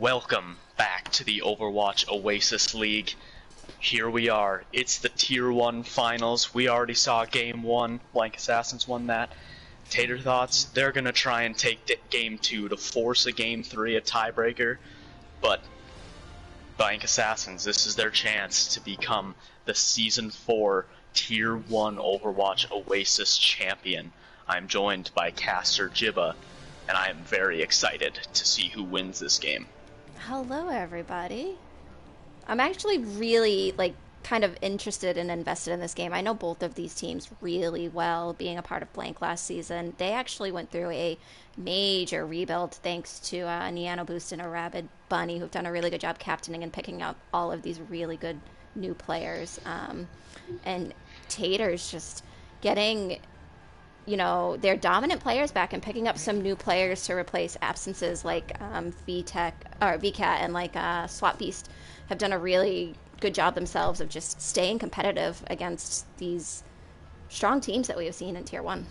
Welcome back to the Overwatch Oasis League. Here we are. It's the Tier 1 Finals. We already saw Game 1. Blank Assassins won that. Tater Thoughts, they're going to try and take Game 2 to force a Game 3, a tiebreaker. But Blank Assassins, this is their chance to become the Season 4 Tier 1 Overwatch Oasis Champion. I'm joined by Caster Jibba, and I am very excited to see who wins this game. Hello, everybody. I'm actually really, kind of interested and invested in this game. I know both of these teams really well, being a part of Blank last season. They actually went through a major rebuild thanks to Niano Boost and a Rabid Bunny, who've done a really good job captaining and picking up all of these really good new players. And Tater's just getting, their dominant players back and picking up some new players to replace absences like VCAT and Swap Beast have done a really good job themselves of just staying competitive against these strong teams that we have seen in Tier 1.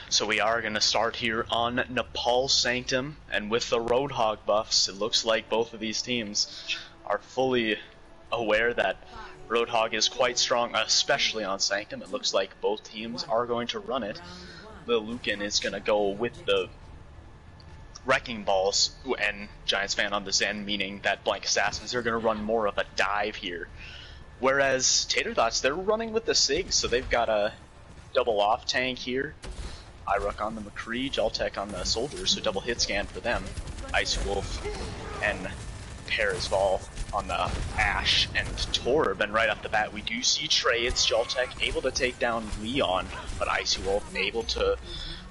So we are going to start here on Nepal Sanctum, and with the Roadhog buffs, it looks like both of these teams are fully aware that Roadhog is quite strong, especially on Sanctum. It looks like both teams are going to run it. Lil Lucan is going to go with the Wrecking Balls, and Giants fan on the Zen, meaning that Blank Assassins are going to run more of a dive here. Whereas Tater Thoughts, they're running with the SIG, so they've got a double off tank here. Iruk on the McCree, Jaltech on the Soldiers, so double hit scan for them. Ice Wolf and Perisval on the Ashe and Torb, and right off the bat we do see Trey. It's Jaltech able to take down Leon, but Icy Wolf able to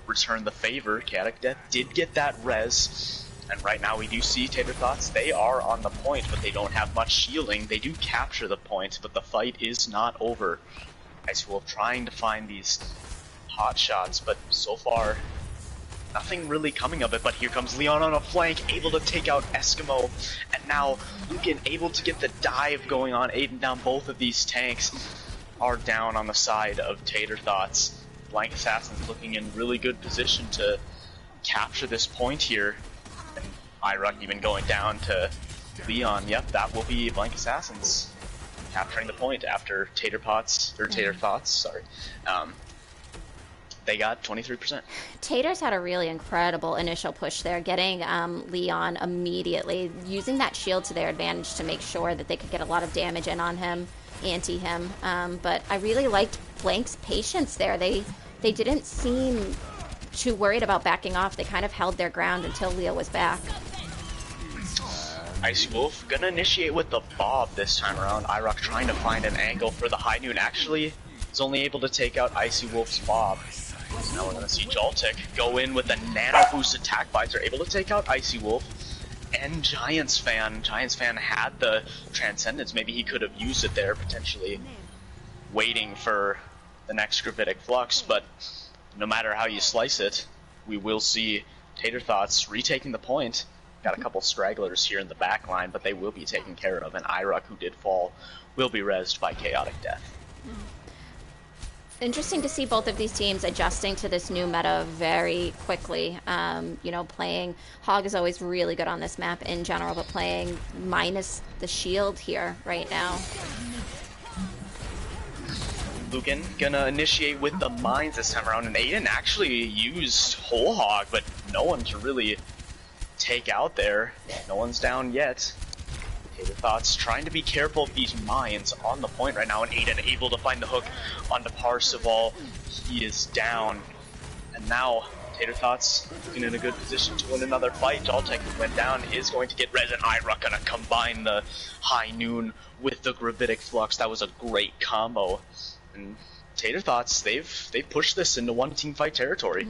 return the favor. Chaotic Death did get that res, and right now we do see Tater Thoughts. They are on the point, but they don't have much shielding. They do capture the point, but the fight is not over. Icy Wolf trying to find these hot shots, but so far nothing really coming of it. But here comes Leon on a flank, able to take out Eskimo, and now Lucan able to get the dive going on. Aiden down. Both of these tanks are down on the side of Tater Thoughts. Blank Assassins looking in really good position to capture this point here. And Iruk even going down to Leon. Yep, that will be Blank Assassins capturing the point after Tater Thoughts, sorry. They got 23%. Tater's had a really incredible initial push there, getting Leon immediately, using that shield to their advantage to make sure that they could get a lot of damage in on him, anti him. But I really liked Blank's patience there. They didn't seem too worried about backing off. They kind of held their ground until Leo was back. Icy Wolf gonna initiate with the Bob this time around. Iruk trying to find an angle for the High Noon. Actually, is only able to take out Icy Wolf's Bob. So now we're gonna see Jaltech go in with a nano boost attack bites. Are able to take out Icy Wolf. And Giants fan had the Transcendence. Maybe he could have used it there, potentially waiting for the next Gravitic Flux, but no matter how you slice it, we will see Tater Thoughts retaking the point. Got a couple stragglers here in the back line, but they will be taken care of, and Iruk, who did fall, will be rezzed by Chaotic Death. Interesting to see both of these teams adjusting to this new meta very quickly. Playing Hog is always really good on this map in general, but playing minus the shield here right now. Lucan gonna initiate with the mines this time around, and Aiden actually used Whole Hog, but no one to really take out there. No one's down yet. Tater Thoughts trying to be careful of these mines on the point right now, and Aiden able to find the hook onto Parseval. He is down, and now Tater Thoughts looking in a good position to win another fight. Jaltech, who went down, is going to get res, and Iruk gonna combine the High Noon with the Gravitic Flux. That was a great combo. And Tater Thoughts, they've pushed this into one team fight territory.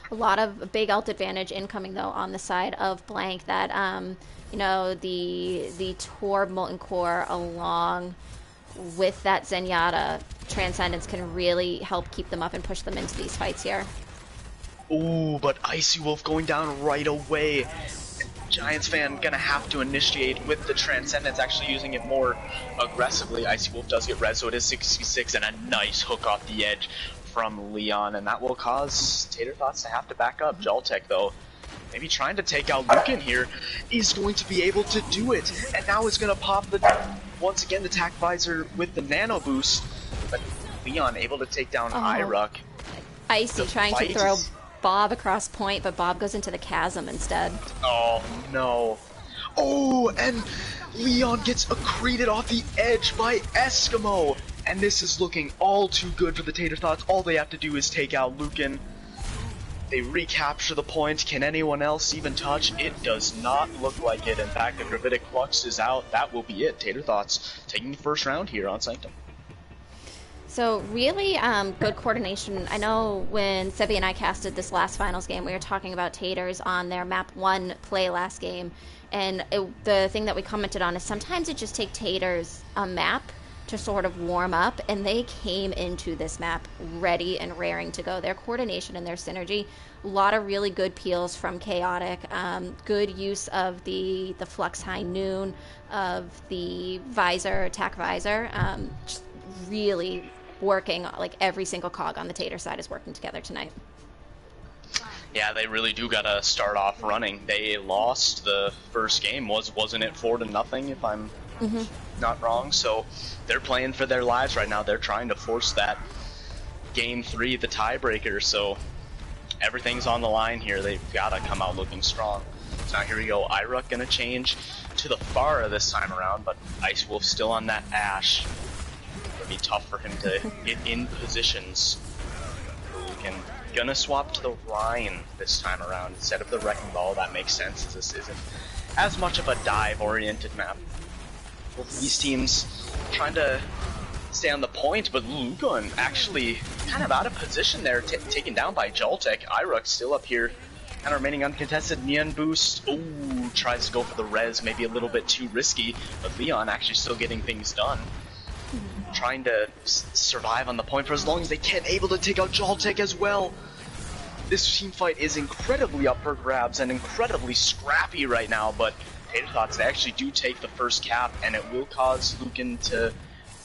A lot of big ult advantage incoming though on the side of Blank. That the Torb Molten Core along with that Zenyatta Transcendence can really help keep them up and push them into these fights here. Ooh, but Icy Wolf going down right away. Giants fan gonna have to initiate with the Transcendence, actually using it more aggressively. Icy Wolf does get res, so it is 66, and a nice hook off the edge from Leon, and that will cause Tater Thoughts to have to back up. Jaltech, though, maybe trying to take out Lucan here, is going to be able to do it. And now it's going to pop once again the Tac Visor with the Nano Boost. But Leon able to take down Iruk. Icy trying to throw Bob across point, but Bob goes into the chasm instead. Oh no. Oh, and Leon gets accreted off the edge by Eskimo. And this is looking all too good for the Tater Tots. All they have to do is take out Lucan. They recapture the point. Can anyone else even touch? It does not look like it. In fact, the Gravitic Flux is out. That will be it. Tater Tots taking the first round here on Sanctum. So really good coordination. I know when Sebi and I casted this last finals game, we were talking about Taters on their map 1 play last game. And the thing that we commented on is sometimes it just takes Taters a map to sort of warm up, and they came into this map ready and raring to go. Their coordination and their synergy, a lot of really good peels from Chaotic, good use of the Flux High Noon, of the Visor, Attack Visor, just really working, like every single cog on the Tater side is working together tonight. Yeah, they really do gotta start off running. They lost the first game, wasn't it 4-0 if I'm not wrong? So they're playing for their lives right now. They're trying to force that game 3, the tiebreaker. So everything's on the line here. They've gotta come out looking strong. So now here we go. Iruk gonna change to the Pharah this time around, but Ice Wolf still on that Ashe. It'll be tough for him to get in positions. Lucan gonna swap to the Rhine this time around instead of the Wrecking Ball. That makes sense, as this isn't as much of a dive-oriented map. Both these teams trying to stay on the point, but Lucan actually kind of out of position there, taken down by Joltek. Iruk still up here and remaining uncontested. Neon Boost, ooh, tries to go for the res, maybe a little bit too risky, but Leon actually still getting things done. Trying to survive on the point for as long as they can, able to take out Joltek as well. This team fight is incredibly up for grabs and incredibly scrappy right now, but Tater Tots, they actually do take the first cap, and it will cause Lucan to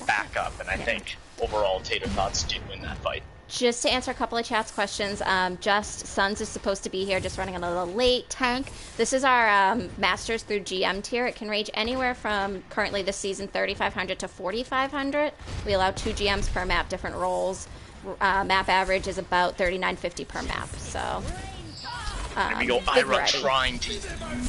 back up, and I think overall Tater Tots did win that fight. Just to answer a couple of chat's questions, Just Suns is supposed to be here, just running a little late. Tank. This is our Masters through GM tier. It can range anywhere from currently this season 3,500 to 4,500. We allow 2 GMs per map, different roles. Map average is about 39.50 per map. So here we go. Ira trying to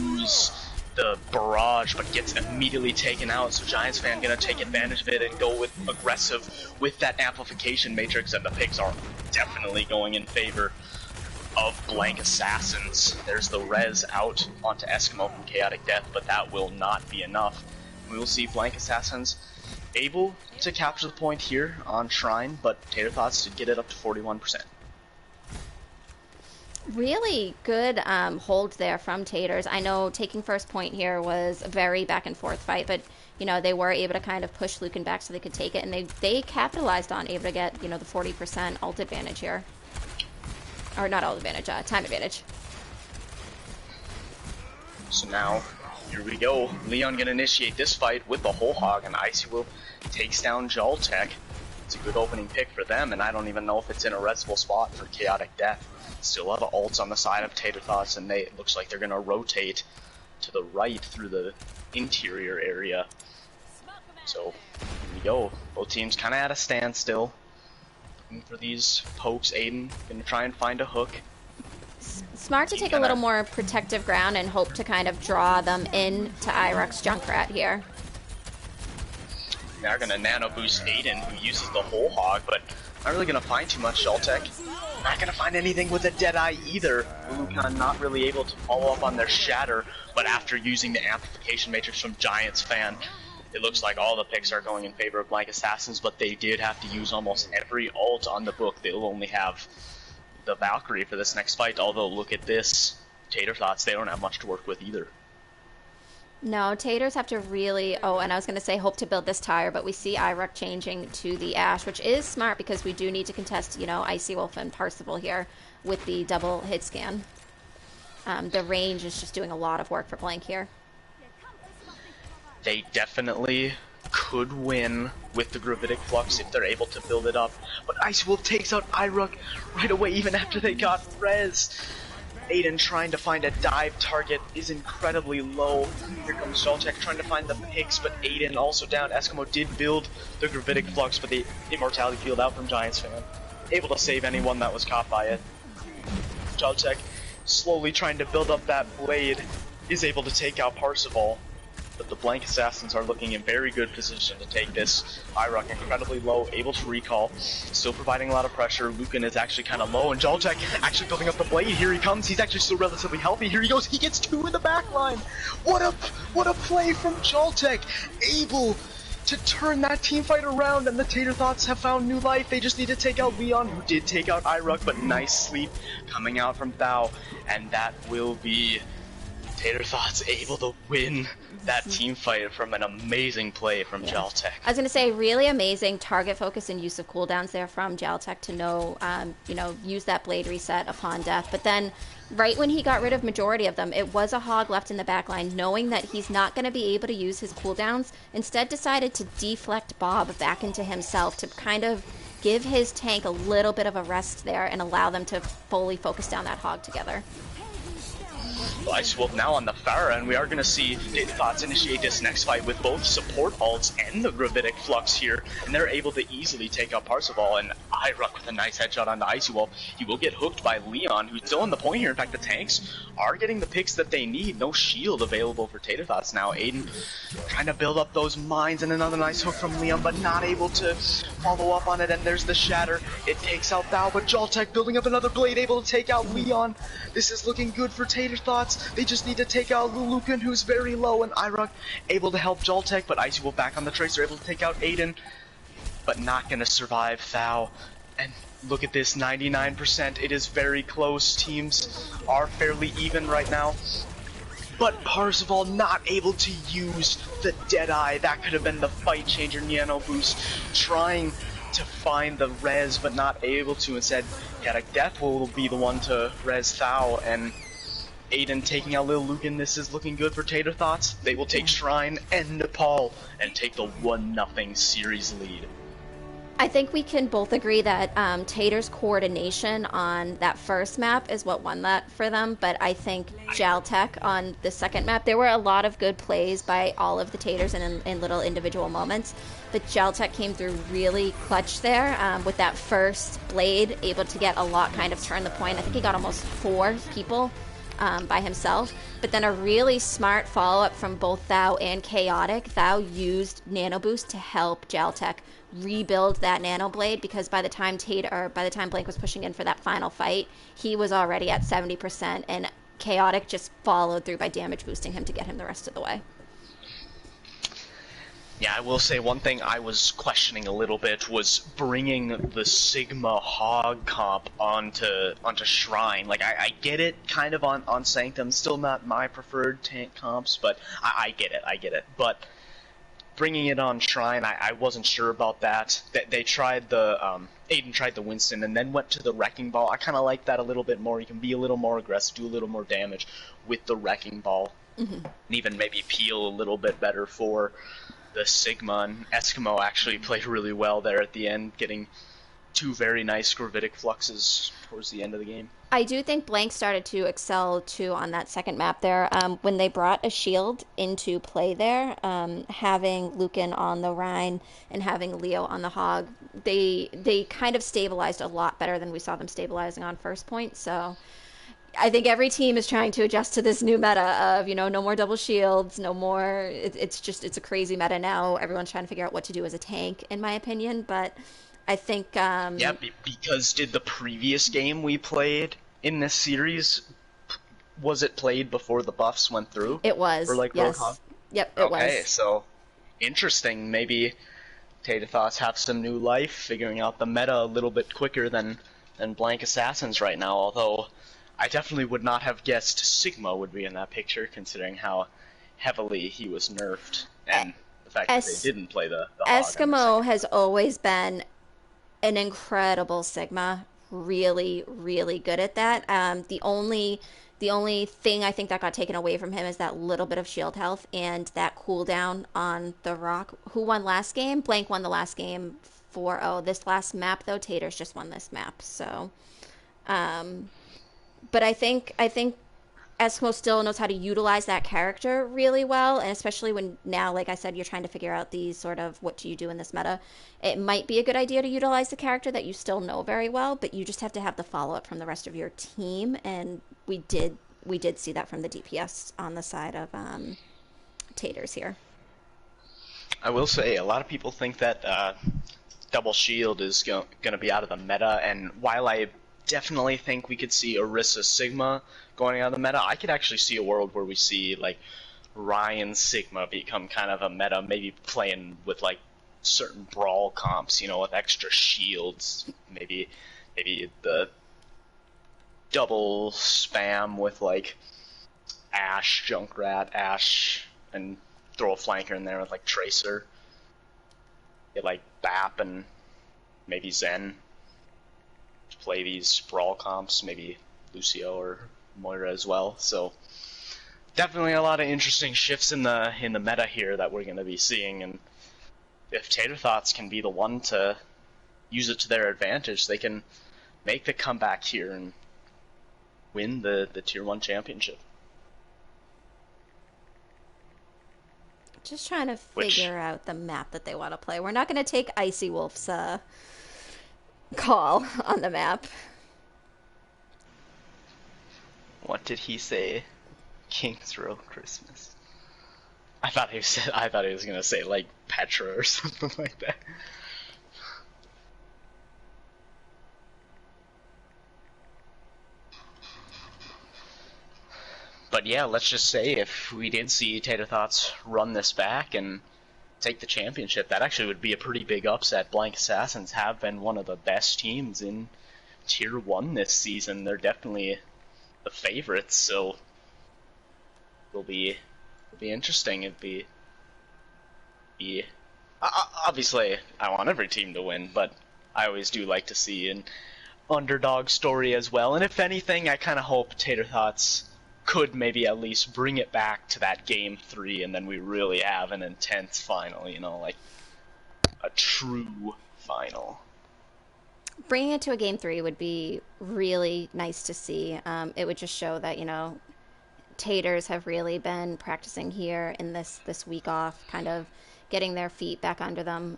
use the barrage, but gets immediately taken out. So Giants fan gonna take advantage of it and go with aggressive with that amplification matrix, and the picks are definitely going in favor of Blank Assassins. There's the res out onto Eskimo from Chaotic Death, but that will not be enough. We will see Blank Assassins able to capture the point here on Shrine, but Tater Tots did get it up to 41%. Really good hold there from Taters. I know taking first point here was a very back and forth fight, but you know they were able to kind of push Lucan back so they could take it, and they capitalized on able to get, you know, the 40% ult advantage here, or not ult advantage, time advantage. So now here we go. Leon gonna initiate this fight with the whole hog, and Icy Wolf takes down Joltek. It's a good opening pick for them, and I don't even know if it's in a resable spot for Chaotic Death. Still have ults on the side of Tater Tots, and it looks like they're going to rotate to the right through the interior area. So, here we go. Both teams kind of at a standstill. Looking for these pokes. Aiden going to try and find a hook. Smart to take a little more protective ground and hope to kind of draw them into Iruk's Junkrat here. They're going to nano boost Aiden, who uses the whole hog, but not really going to find too much. Joltek not going to find anything with a Deadeye either. Lucan not really able to follow up on their Shatter, but after using the amplification matrix from Giants fan, it looks like all the picks are going in favor of Blank Assassins, but they did have to use almost every ult on the book. They'll only have the Valkyrie for this next fight, although look at this. Tater Tots, they don't have much to work with either. No, Taters have to really, oh, and I was going to say hope to build this tire, but we see Iruk changing to the Ashe, which is smart because we do need to contest, you know, Icy Wolf and Parsival here with the double hit scan. The range is just doing a lot of work for Blank here. They definitely could win with the Gravitic Flux if they're able to build it up, but Icy Wolf takes out Iruk right away even after they got res. Aiden trying to find a dive target is incredibly low. Here comes Joltek trying to find the picks, but Aiden also down. Eskimo did build the Gravitic Flux, but the Immortality Field out from Giants fan. Able to save anyone that was caught by it. Joltek slowly trying to build up that blade, is able to take out Parzival. But the Blank Assassins are looking in very good position to take this. Irok incredibly low, able to recall, still providing a lot of pressure. Lucan is actually kind of low, and Joltek actually building up the blade. Here he comes. He's actually still relatively healthy. Here he goes. He gets 2 in the back line. What a play from Joltek, able to turn that team fight around, and the Tater Thoughts have found new life. They just need to take out Leon, who did take out Irok, but nice sleep coming out from Thao, and that will be Tater Thoughts able to win that team fight from an amazing play from Joltek. I was going to say, really amazing target focus and use of cooldowns there from Joltek to know, use that blade reset upon death. But then, right when he got rid of majority of them, it was a hog left in the back line, knowing that he's not going to be able to use his cooldowns. Instead, decided to deflect Bob back into himself to kind of give his tank a little bit of a rest there and allow them to fully focus down that hog together. Ice Wolf now on the Pharah, and we are going to see Tater Thoughts initiate this next fight with both support ults and the Gravitic Flux here, and they're able to easily take out Parzival, and Irok with a nice headshot on the Icy Wolf. He will get hooked by Leon, who's still on the point here. In fact, the tanks are getting the picks that they need. No shield available for Tater Thoughts now. Aiden trying to build up those mines, and another nice hook from Leon, but not able to follow up on it, and there's the Shatter. It takes out Thao, but Joltek building up another blade, able to take out Leon. This is looking good for Tater Thoughts. They just need to take out Lulukan, who's very low, and Irok able to help Joltek, but Icy Wolf back on the Tracer, able to take out Aiden, but not going to survive Thao. And look at this, 99%. It is very close. Teams are fairly even right now. But Parzival not able to use the Deadeye. That could have been the fight changer. Nano Boost trying to find the res, but not able to. Instead, Kadak Death will be the one to res Thao, and Aiden taking out Lil Lucan. This is looking good for Tater Thoughts. They will take Shrine and Nepal and take the 1-0 series lead. I think we can both agree that Tater's coordination on that first map is what won that for them, but I think Joltek on the second map, there were a lot of good plays by all of the Taters in little individual moments, but Joltek came through really clutch there with that first blade, able to get a lot, kind of turn the point. I think he got almost 4 people by himself, but then a really smart follow-up from both Thao and Chaotic. Thao used Nano Boost to help Joltek rebuild that Nano Blade, because by the time Blank was pushing in for that final fight, he was already at 70%, and Chaotic just followed through by damage boosting him to get him the rest of the way. Yeah, I will say one thing I was questioning a little bit was bringing the Sigma Hog comp onto Shrine. Like, I get it kind of on Sanctum, still not my preferred tank comps, but I get it. But bringing it on Shrine, I wasn't sure about that. They tried the, Aiden tried the Winston and then went to the Wrecking Ball. I kind of like that a little bit more. You can be a little more aggressive, do a little more damage with the Wrecking Ball. Mm-hmm. And even maybe peel a little bit better for the Sigma, and Eskimo actually played really well there at the end, getting 2 very nice Gravitic Fluxes towards the end of the game. I do think Blank started to excel too on that second map there. When they brought a shield into play there, having Lucan on the Rhine and having Leo on the Hog, they kind of stabilized a lot better than we saw them stabilizing on first point. So I think every team is trying to adjust to this new meta of, no more double shields, no more. It's a crazy meta now. Everyone's trying to figure out what to do as a tank, in my opinion. But I think yeah, because did the previous game we played in this series, was it played before the buffs went through? It was. Or like yes. Roadhog? Yep, it was. Okay, so interesting. Maybe Tater Thoughts have some new life, figuring out the meta a little bit quicker than Blank Assassins right now. Although I definitely would not have guessed Sigma would be in that picture, considering how heavily he was nerfed and the fact that they didn't play the Eskimo has always been an incredible Sigma, really, really good at that. The only thing I think that got taken away from him is that little bit of shield health and that cooldown on the Rock. Who won last game? Blank won the last game 4-0. This last map, though, Taters just won this map. So, But I think Eskimo still knows how to utilize that character really well, and especially when now, like I said, you're trying to figure out these sort of what do you do in this meta. It might be a good idea to utilize the character that you still know very well, but you just have to have the follow up from the rest of your team, and we did see that from the DPS on the side of Taters here. I will say, a lot of people think that Double Shield is going to be out of the meta, and while I definitely think we could see Orisa Sigma going out of the meta, I could actually see a world where we see like Ryan Sigma become kind of a meta, maybe playing with like certain brawl comps, you know, with extra shields, maybe the double spam with like Ashe, Junkrat, Ashe, and throw a flanker in there with like Tracer. Get like Bap and maybe Zen to play these brawl comps, maybe Lucio or Moira as well. So definitely a lot of interesting shifts in the meta here that we're going to be seeing, and if Tater Thoughts can be the one to use it to their advantage, they can make the comeback here and win the Tier 1 championship. Just trying to figure out the map that they want to play. We're not going to take Icy Wolf's call on the map. What did he say? King's Row Christmas. I thought he was gonna say like Petra or something like that. But yeah, let's just say if we did see Tater Thoughts run this back and take the championship, that actually would be a pretty big upset. Blank Assassins have been one of the best teams in Tier 1 this season. They're definitely the favorites, so it'll be interesting. It'd be obviously I want every team to win, but I always do like to see an underdog story as well. And if anything, I kind of hope Tater Thoughts could maybe at least bring it back to that game 3, and then we really have an intense final, you know, like a true final. Bringing it to a game 3 would be really nice to see. It would just show that, you know, Taters have really been practicing here in this week off, kind of getting their feet back under them,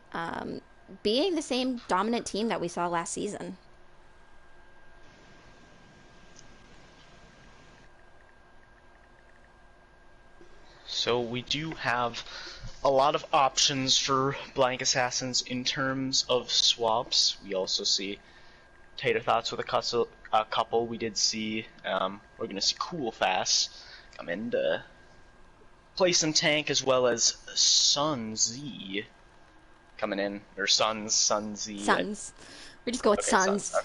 being the same dominant team that we saw last season. So we do have a lot of options for Blank Assassins in terms of swaps. We also see Tater Thoughts with a couple. We did see, we're going to see Cool Fast come in to play some tank, as well as Sun Z coming in, or Sun Z. Suns. We just go with Okay, Suns.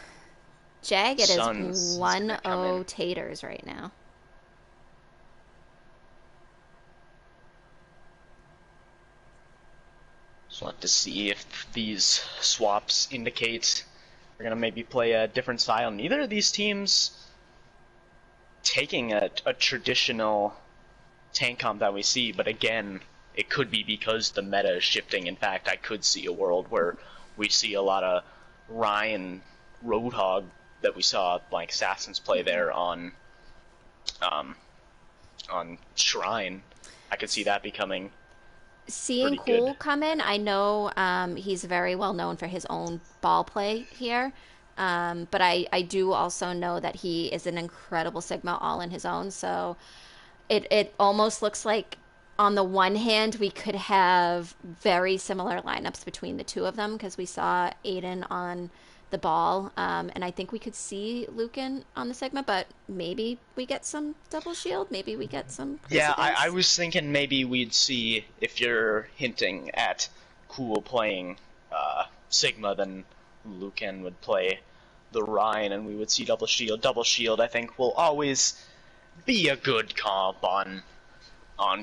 Jag, it Suns is is 1-0 Taters right now. So we'll have to see if these swaps indicate we're going to maybe play a different style. Neither of these teams taking a traditional tank comp that we see, but again, it could be because the meta is shifting. In fact, I could see a world where we see a lot of Ryan Roadhog that we saw Blank Assassins play there on Shrine. I could see that becoming Seeing pretty Cool good. come in, I know he's very well known for his own ball play here. But I do also know that he is an incredible Sigma all in his own. So it almost looks like, on the one hand, we could have very similar lineups between the two of them, because we saw Aiden on the ball, and I think we could see Lucan on the Sigma, but maybe we get some double shield, maybe we get some Yeah, crucifix. I was thinking maybe we'd see, if you're hinting at Cool playing Sigma, then Lucan would play the Rhine, and we would see double shield. Double shield, I think, will always be a good comp on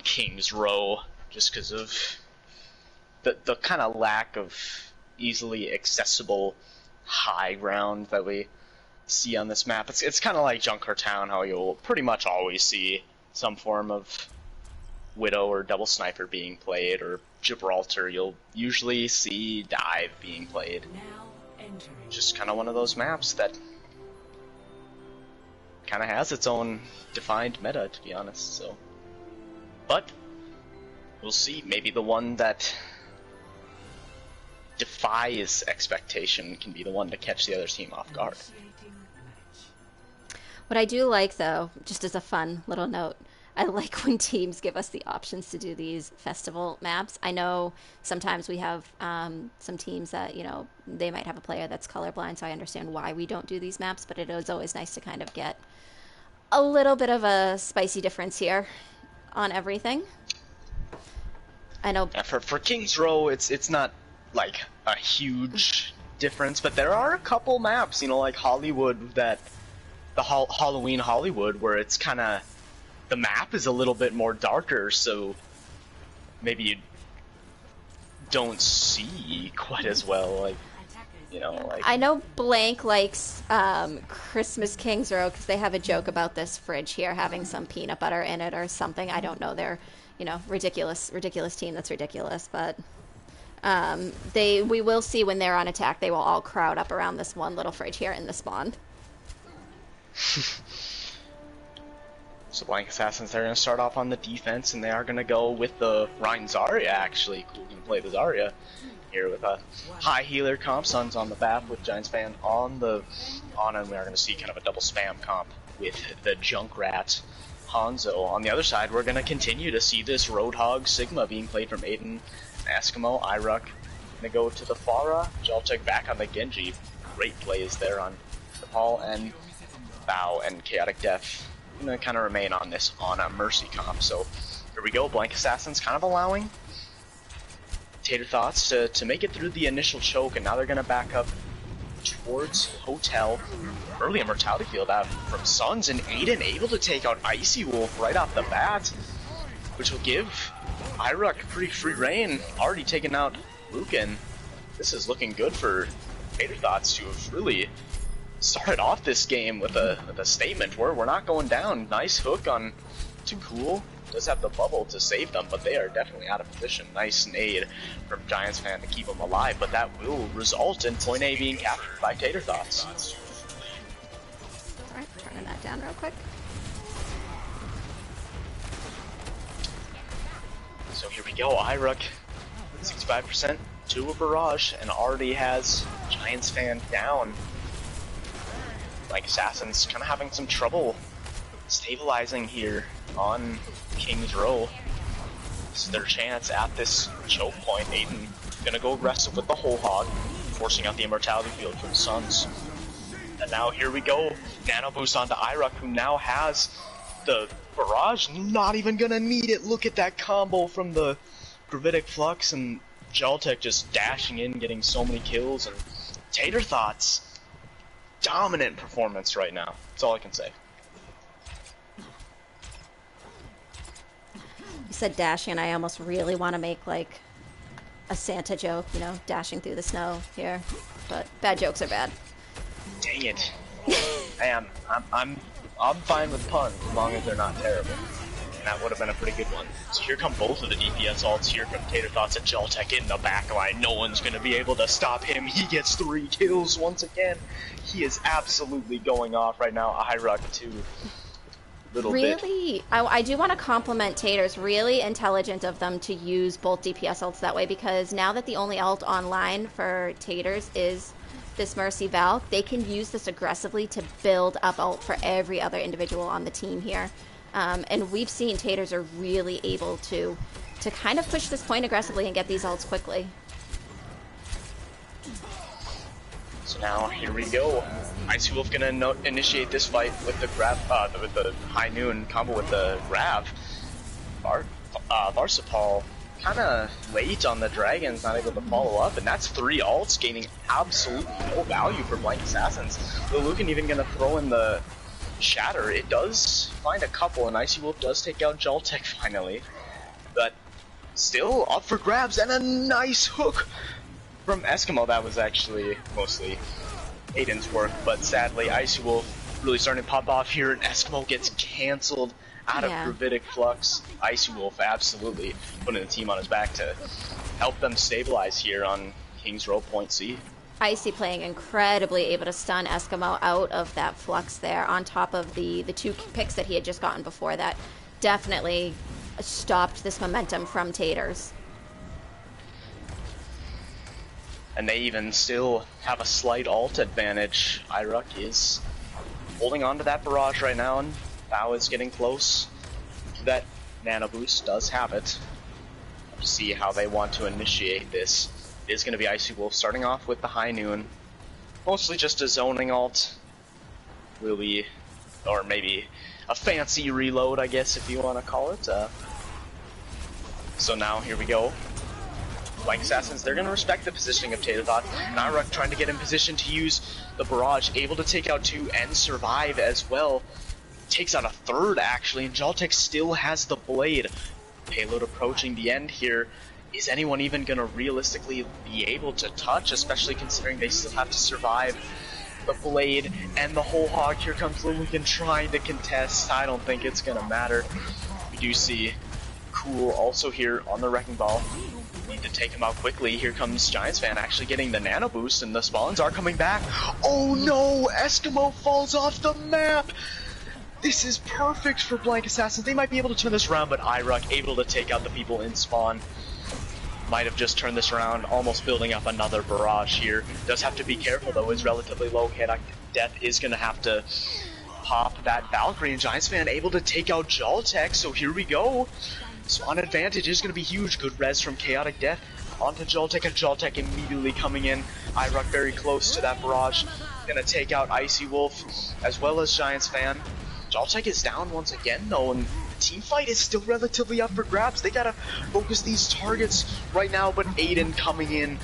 King's Row, just because of the kind of lack of easily accessible high ground that we see on this map. It's kind of like Junkrat Town, how you'll pretty much always see some form of Widow or Double Sniper being played, or Gibraltar, you'll usually see Dive being played. Just kind of one of those maps that kind of has its own defined meta, to be honest. So, but we'll see. Maybe the one that defies expectation can be the one to catch the other team off guard. What I do like, though, just as a fun little note, I like when teams give us the options to do these festival maps. I know sometimes we have some teams that, you know, they might have a player that's colorblind, so I understand why we don't do these maps, but it is always nice to kind of get a little bit of a spicy difference here on everything. I know... Yeah, for King's Row, it's not, like, a huge difference, but there are a couple maps, you know, like Hollywood, that... the Halloween Hollywood, where it's kind of... the map is a little bit more darker, so maybe you don't see quite as well, like, you know, like... I know Blank likes Christmas Kings Row because they have a joke about this fridge here having some peanut butter in it or something. I don't know. They're, you know, ridiculous team that's ridiculous, but we will see when they're on attack, they will all crowd up around this one little fridge here in the spawn. So Blank Assassins, they're going to start off on the defense, and they are going to go with the Rein Zarya, actually. Cool, can play the Zarya here with a high healer comp. Sun's on the BAP with Giants Fan on, and we are going to see kind of a double spam comp with the Junkrat Hanzo. On the other side, we're going to continue to see this Roadhog Sigma being played from Aiden, Eskimo, Iruk. Going to go to the Pharah, Jaltech back on the Genji. Great plays there on Nepal, and Bao and Chaotic Death. Going to kind of remain on this on a Mercy comp. So here we go, Blank Assassins kind of allowing Tater Thoughts to make it through the initial choke, and now they're going to back up towards Hotel. Early Immortality Field out from Suns, and Aiden able to take out Icy Wolf right off the bat, which will give Iruk pretty free reign. Already taken out Lucan. This is looking good for Tater Thoughts to have really started off this game with a statement where we're not going down. Nice hook on to Cool. Does have the bubble to save them, but they are definitely out of position. Nice nade from Giants Fan to keep them alive, but that will result in point A being captured by Tater Thoughts. Alright, turning that down real quick. So here we go, Iruk, 65% to a barrage, and already has Giants Fan down. Like Assassins kind of having some trouble stabilizing here on King's Row. This is their chance at this choke point. Aiden gonna go aggressive with the whole hog, forcing out the Immortality Field from Suns. And now here we go, Nano Boost onto Iruk, who now has the barrage, not even gonna need it. Look at that combo from the Gravitic Flux, and Jaltech just dashing in, getting so many kills, and Tater Thoughts. Dominant performance right now. That's all I can say. You said dashing, and I almost really want to make like a Santa joke, you know, dashing through the snow here. But bad jokes are bad. Dang it. I'm fine with puns as long as they're not terrible. And that would have been a pretty good one. So here come both of the DPS ults here from Tater Thoughts and Jaltech in the back line. No one's going to be able to stop him. He gets 3 kills once again. He is absolutely going off right now. Iruk too. Really, I do want to compliment Taters. Really intelligent of them to use both DPS ults that way, because now that the only ult online for Taters is this Mercy Valk, they can use this aggressively to build up ult for every other individual on the team here. And we've seen Taters are really able to kind of push this point aggressively and get these ults quickly. So now here we go. Icy Wolf gonna initiate this fight with the grab, with the High Noon combo with the grab. Varsipal kind of late on the Dragons, not able to follow up, and that's 3 ults, gaining absolutely no value for Blank Assassins. The Lucan even gonna throw in the Shatter. It does find a couple, and Icy Wolf does take out Jaltech finally, but still up for grabs, and a nice hook from Eskimo. That was actually mostly Aiden's work, but sadly Icy Wolf really starting to pop off here, and Eskimo gets cancelled out of Gravitic Flux. Icy Wolf absolutely putting the team on his back to help them stabilize here on King's Row point C. Icy playing incredibly, able to stun Eskimo out of that flux there, on top of the two picks that he had just gotten before that. Definitely stopped this momentum from Taters. And they even still have a slight ult advantage. Iruk is holding on to that barrage right now, and Bao is getting close to that nano boost. Does have it. Let's see how they want to initiate this. It is going to be Icy Wolf starting off with the High Noon. Mostly just a zoning ult. Really, or maybe a fancy reload, I guess, if you want to call it. So now, here we go. Flank Assassins, they're going to respect the positioning of Taterthot. Nyruk trying to get in position to use the barrage, able to take out 2 and survive as well. Takes out a 3rd, actually, and Jaltech still has the blade. Payload approaching the end here. Is anyone even going to realistically be able to touch, especially considering they still have to survive the blade and the whole hog? Here comes Liligan trying to contest. I don't think it's going to matter. We do see Cool also here on the Wrecking Ball. Need to take him out quickly. Here comes Giants Fan actually getting the nano boost, and the spawns are coming back. Oh no! Eskimo falls off the map! This is perfect for Blank Assassins. They might be able to turn this around, but Iruk able to take out the people in spawn. Might have just turned this around, almost building up another barrage here. Does have to be careful though, is relatively low. Chaotic Death is going to have to pop that Valkyrie, and Giants Fan able to take out Jaltech, so here we go. Spawn advantage is going to be huge. Good res from Chaotic Death onto Jaltech, and Jaltech immediately coming in. Iruk very close to that barrage. Going to take out Icy Wolf as well as Giants Fan. Jaltech is down once again though, and team fight is still relatively up for grabs. They gotta focus these targets right now, but Aiden coming in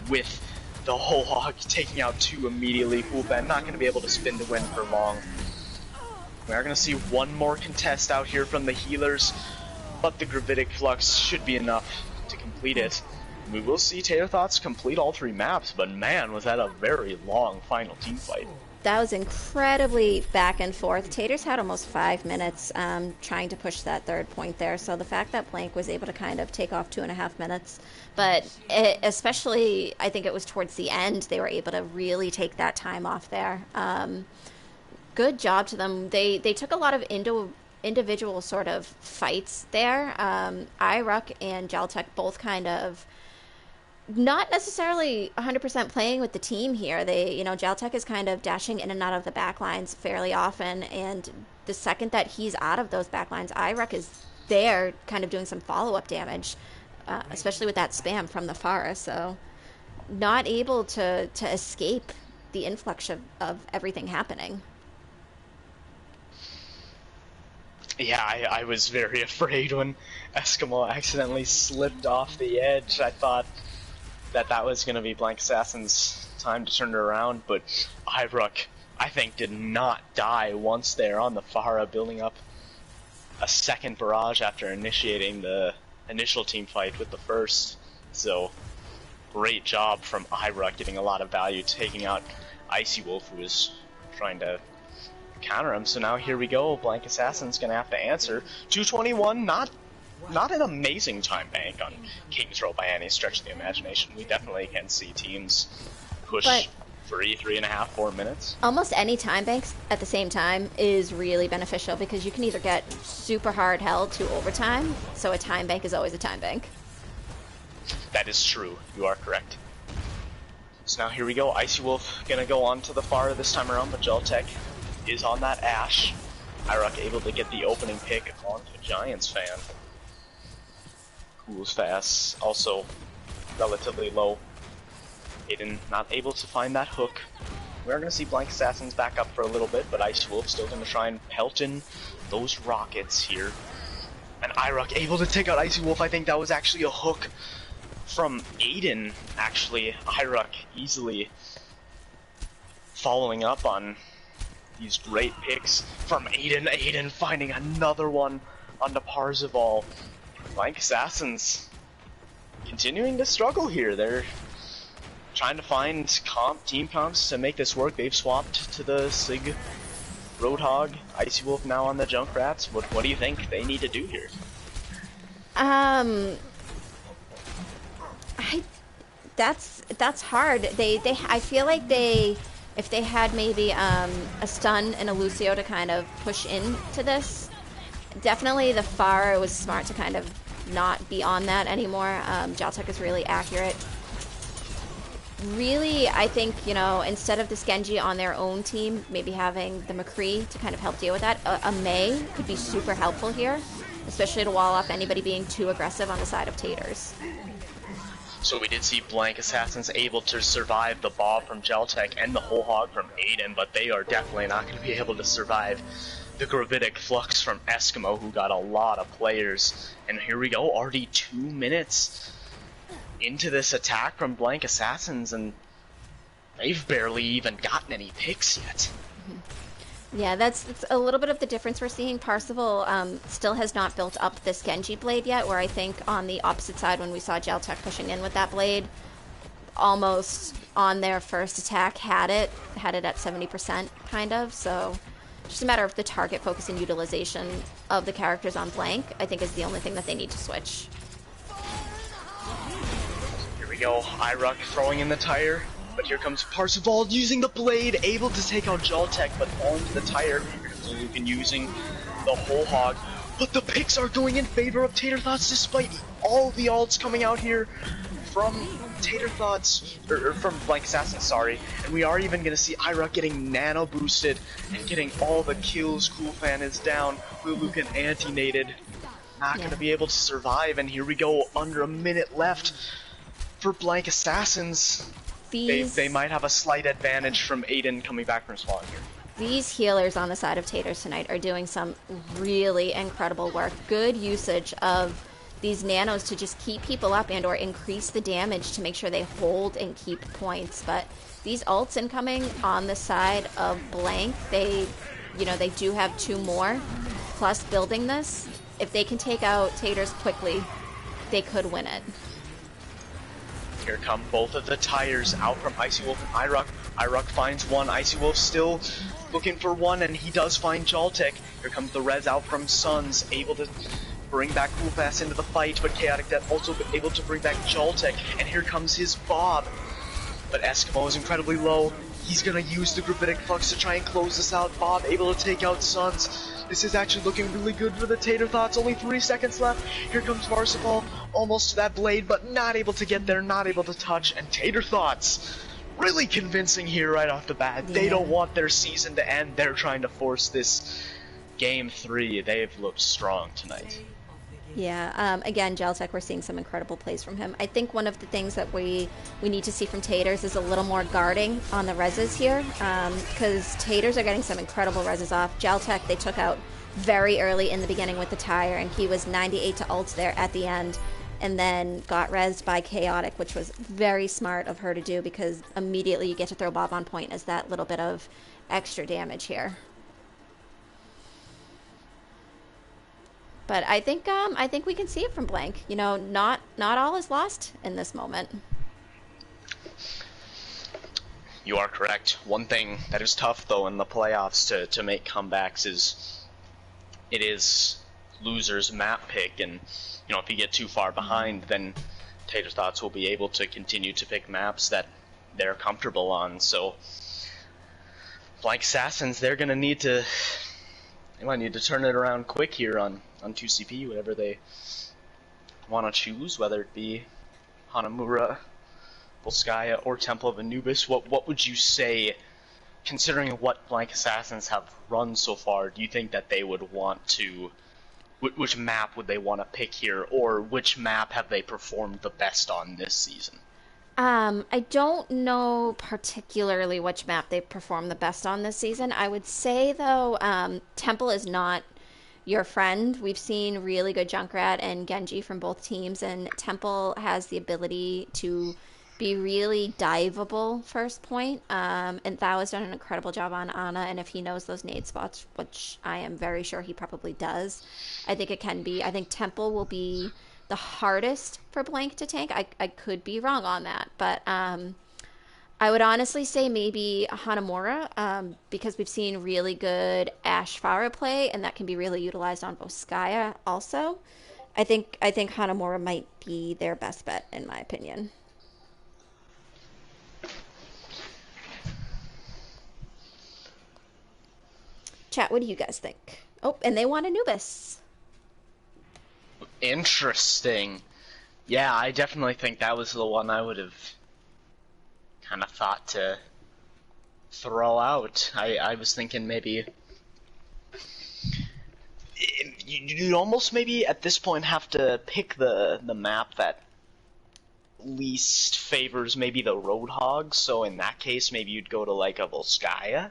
with the whole hog, taking out 2 immediately. Fulben not gonna be able to spin to win for long. We are gonna see one more contest out here from the healers, but the Gravitic Flux should be enough to complete it. We will see Taterthots complete all 3 maps, but man, was that a very long final team fight. That was incredibly back and forth. Taters had almost 5 minutes trying to push that 3rd point there, so the fact that Blank was able to kind of take off 2.5 minutes, but especially I think it was towards the end they were able to really take that time off there. Good job to them. They took a lot of individual sort of fights there. Iruk and Jaltech both kind of not necessarily 100% playing with the team here. Jaltech is kind of dashing in and out of the backlines fairly often, and the second that he's out of those backlines, Iruk is there kind of doing some follow-up damage, especially with that spam from the Pharah, so not able to escape the influx of everything happening. Yeah, I was very afraid when Eskimo accidentally slipped off the edge. I thought that was going to be Blank Assassin's time to turn it around, but Iruk, I think, did not die once there on the Pharah, building up a 2nd barrage after initiating the initial team fight with the 1st. So, great job from Iruk, getting a lot of value, taking out Icy Wolf, who was trying to counter him. So now here we go, Blank Assassin's going to have to answer. 221, not an amazing time bank on King's Row by any stretch of the imagination. We definitely can see teams push 3.5, 4 minutes. Almost any time banks at the same time is really beneficial, because you can either get super hard held to overtime, so a time bank is always a time bank. That is true. You are correct. So now here we go. Icy Wolf gonna go on to the Pharah this time around, but Jaltech is on that Ashe. Iruk able to get the opening pick onto Giants Fan. Cool's fast, also relatively low. Aiden not able to find that hook. We're going to see Blank Assassins back up for a little bit, but Ice Wolf still going to try and pelt in those rockets here. And Iruk able to take out Icy Wolf. I think that was actually a hook from Aiden, actually. Iruk easily following up on these great picks from Aiden. Aiden finding another one onto Parzival. Blank Assassins continuing to struggle here. They're trying to find team comps to make this work. They've swapped to the Sig Roadhog. Icy Wolf now on the Junkrats. What do you think they need to do here? That's hard. They I feel like they if they had maybe a stun and a Lucio to kind of push into this, definitely the Pharah was smart to kind of not be on that anymore. Jaltech is really accurate. Really, I think, instead of this Genji on their own team, maybe having the McCree to kind of help deal with that. A Mei could be super helpful here, especially to wall off anybody being too aggressive on the side of Taters. So we did see Blank Assassins able to survive the Bob from Jaltech and the Whole Hog from Aiden, but they are definitely not going to be able to survive the Gravitic Flux from Eskimo, who got a lot of players. And here we go, already 2 minutes into this attack from Blank Assassins, and they've barely even gotten any picks yet. Yeah, that's a little bit of the difference we're seeing. Parsifal still has not built up this Genji blade yet, where I think on the opposite side when we saw Jaltech pushing in with that blade, almost on their first attack had it at 70% kind of, so just a matter of the target focus and utilization of the characters on Blank, I think is the only thing that they need to switch. Go, Iruk throwing in the tire, but here comes Parsifal using the blade, able to take out Jaltech, but falling to the tire. Here comes Lucan using the Whole Hog, but the picks are going in favor of Tater Thoughts despite all the ults coming out here from Tater Thoughts, or from Blank Assassin, sorry, and we are even going to see Iruk getting nano boosted and getting all the kills. Cool Fan is down, Lucan anti-nated, not going to be able to survive, and here we go, under a minute left. For Blank Assassins, they might have a slight advantage from Aiden coming back from spawn here. These healers on the side of Taters tonight are doing some really incredible work. Good usage of these nanos to just keep people up and or increase the damage to make sure they hold and keep points. But these ults incoming on the side of Blank, they do have 2 more. Plus building this, if they can take out Taters quickly, they could win it. Here come both of the tires out from Icy Wolf and Iruk. Iruk finds one. Icy Wolf still looking for one, and he does find Jaltech. Here comes the res out from Suns, able to bring back Coolfast into the fight, but Chaotic Death also able to bring back Jaltech. And here comes his Bob. But Eskimo is incredibly low. He's going to use the Gravitic Flux to try and close this out. Bob able to take out Suns. This is actually looking really good for the Tater Thoughts. Only 3 seconds left. Here comes Parsifal, almost to that blade, but not able to get there, not able to touch. And Tater Thoughts, really convincing here right off the bat. Yeah. They don't want their season to end. They're trying to force this game 3. They've looked strong tonight. Yeah, again, Jaltech, we're seeing some incredible plays from him. I think one of the things that we need to see from Taters is a little more guarding on the reses here, because Taters are getting some incredible reses off. Jaltech, they took out very early in the beginning with the tire, and he was 98 to ult there at the end, and then got resed by Chaotic, which was very smart of her to do, because immediately you get to throw Bob on point as that little bit of extra damage here. But I think we can see it from Blank. Not all is lost in this moment. You are correct. One thing that is tough though in the playoffs to make comebacks is it is loser's map pick, and if you get too far behind, then Tater Thoughts will be able to continue to pick maps that they're comfortable on. So Blank Assassins, they're gonna need to. They might need to turn it around quick here on 2CP, whatever they want to choose, whether it be Hanamura, Volskaya, or Temple of Anubis. What would you say, considering what Blank Assassins have run so far, do you think that they would want to, which map would they want to pick here, or which map have they performed the best on this season? I don't know particularly which map they performed the best on this season. I would say, though, Temple is not your friend. We've seen really good Junkrat and Genji from both teams, and Temple has the ability to be really diveable first point. And Thao has done an incredible job on Ana, and if he knows those nade spots, which I am very sure he probably does, I think it can be. I think Temple will be the hardest for Blank to tank. I could be wrong on that, but I would honestly say maybe Hanamura, because we've seen really good Ashe Pharah play, and that can be really utilized on Volskaya also. I think Hanamura might be their best bet, in my opinion. Chat, what do you guys think? Oh, and they want Anubis. Interesting. Yeah, I definitely think that was the one I would have kind of thought to throw out. I was thinking maybe you'd almost maybe at this point have to pick the map that least favors maybe the Roadhog, so in that case maybe you'd go to like a Volskaya.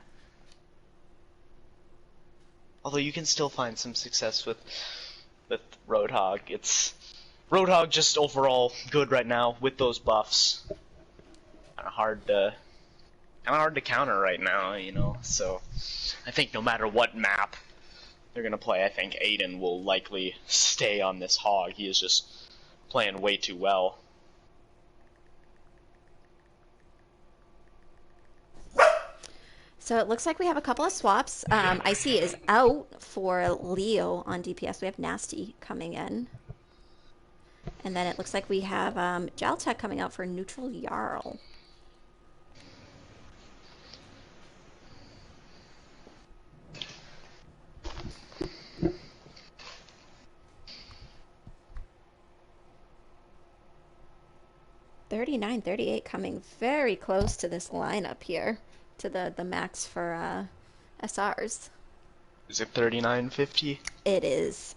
Although you can still find some success with Roadhog. It's Roadhog just overall good right now with those buffs. Kinda hard to counter right now, you know, so I think no matter what map they're gonna play, I think Aiden will likely stay on this hog. He is just playing way too well. So it looks like we have a couple of swaps. Icy is out for Leo on DPS. We have Nasty coming in. And then it looks like we have Jaltech coming out for neutral Jarl. $39.38 coming very close to this lineup here, to the max for SRs. Is it 39.50? It is.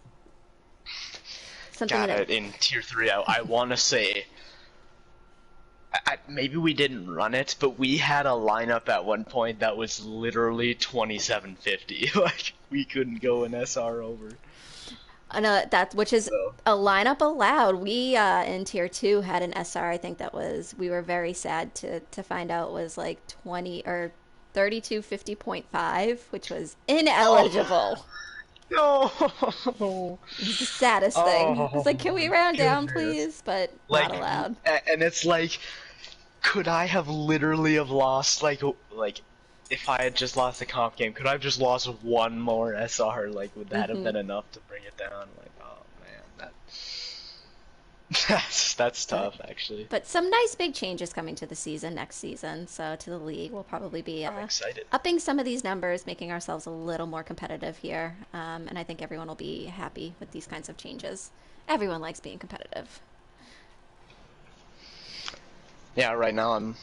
Something Got it in tier 3. I want to say maybe we didn't run it, but we had a lineup at one point that was literally 27.50. Like we couldn't go an SR over. Which is a lineup allowed. We in tier 2 had an SR. I think we were very sad to find out was like 20 or 3250.5, which was ineligible. No. It's the saddest thing. It's like, can we round down, please? But not allowed. And it's like, could I have literally have lost like if I had just lost the comp game? Could I have just lost one more SR? Like, would that have been enough to bring it down? Like, oh man, that's tough actually. But some nice big changes coming to the season next season. So to the league, we'll probably be I'm excited. Upping some of these numbers, making ourselves a little more competitive here. And I think everyone will be happy with these kinds of changes. Everyone likes being competitive. Yeah, right now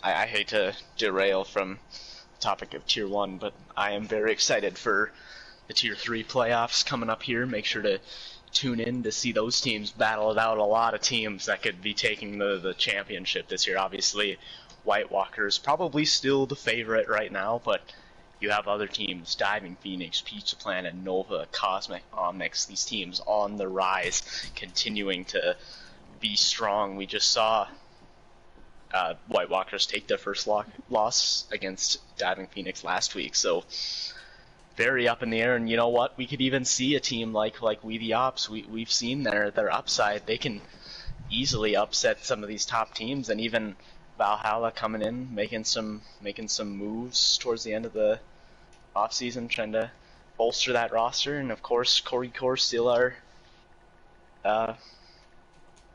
I hate to derail from the topic of tier 1, but I am very excited for the tier 3 playoffs coming up here. Make sure to tune in to see those teams battle it out. A lot of teams that could be taking the championship this year. Obviously, White Walkers probably still the favorite right now, but you have other teams, Diving Phoenix, Pizza Planet, Nova, Cosmic, Omnix, these teams on the rise, continuing to be strong. We just saw White Walkers take their first loss against Diving Phoenix last week, so very up in the air. And you know what? We could even see a team like We The Ops. We've seen their upside. They can easily upset some of these top teams, and even Valhalla coming in, making some moves towards the end of the off season, trying to bolster that roster. And of course, Corgi Core still our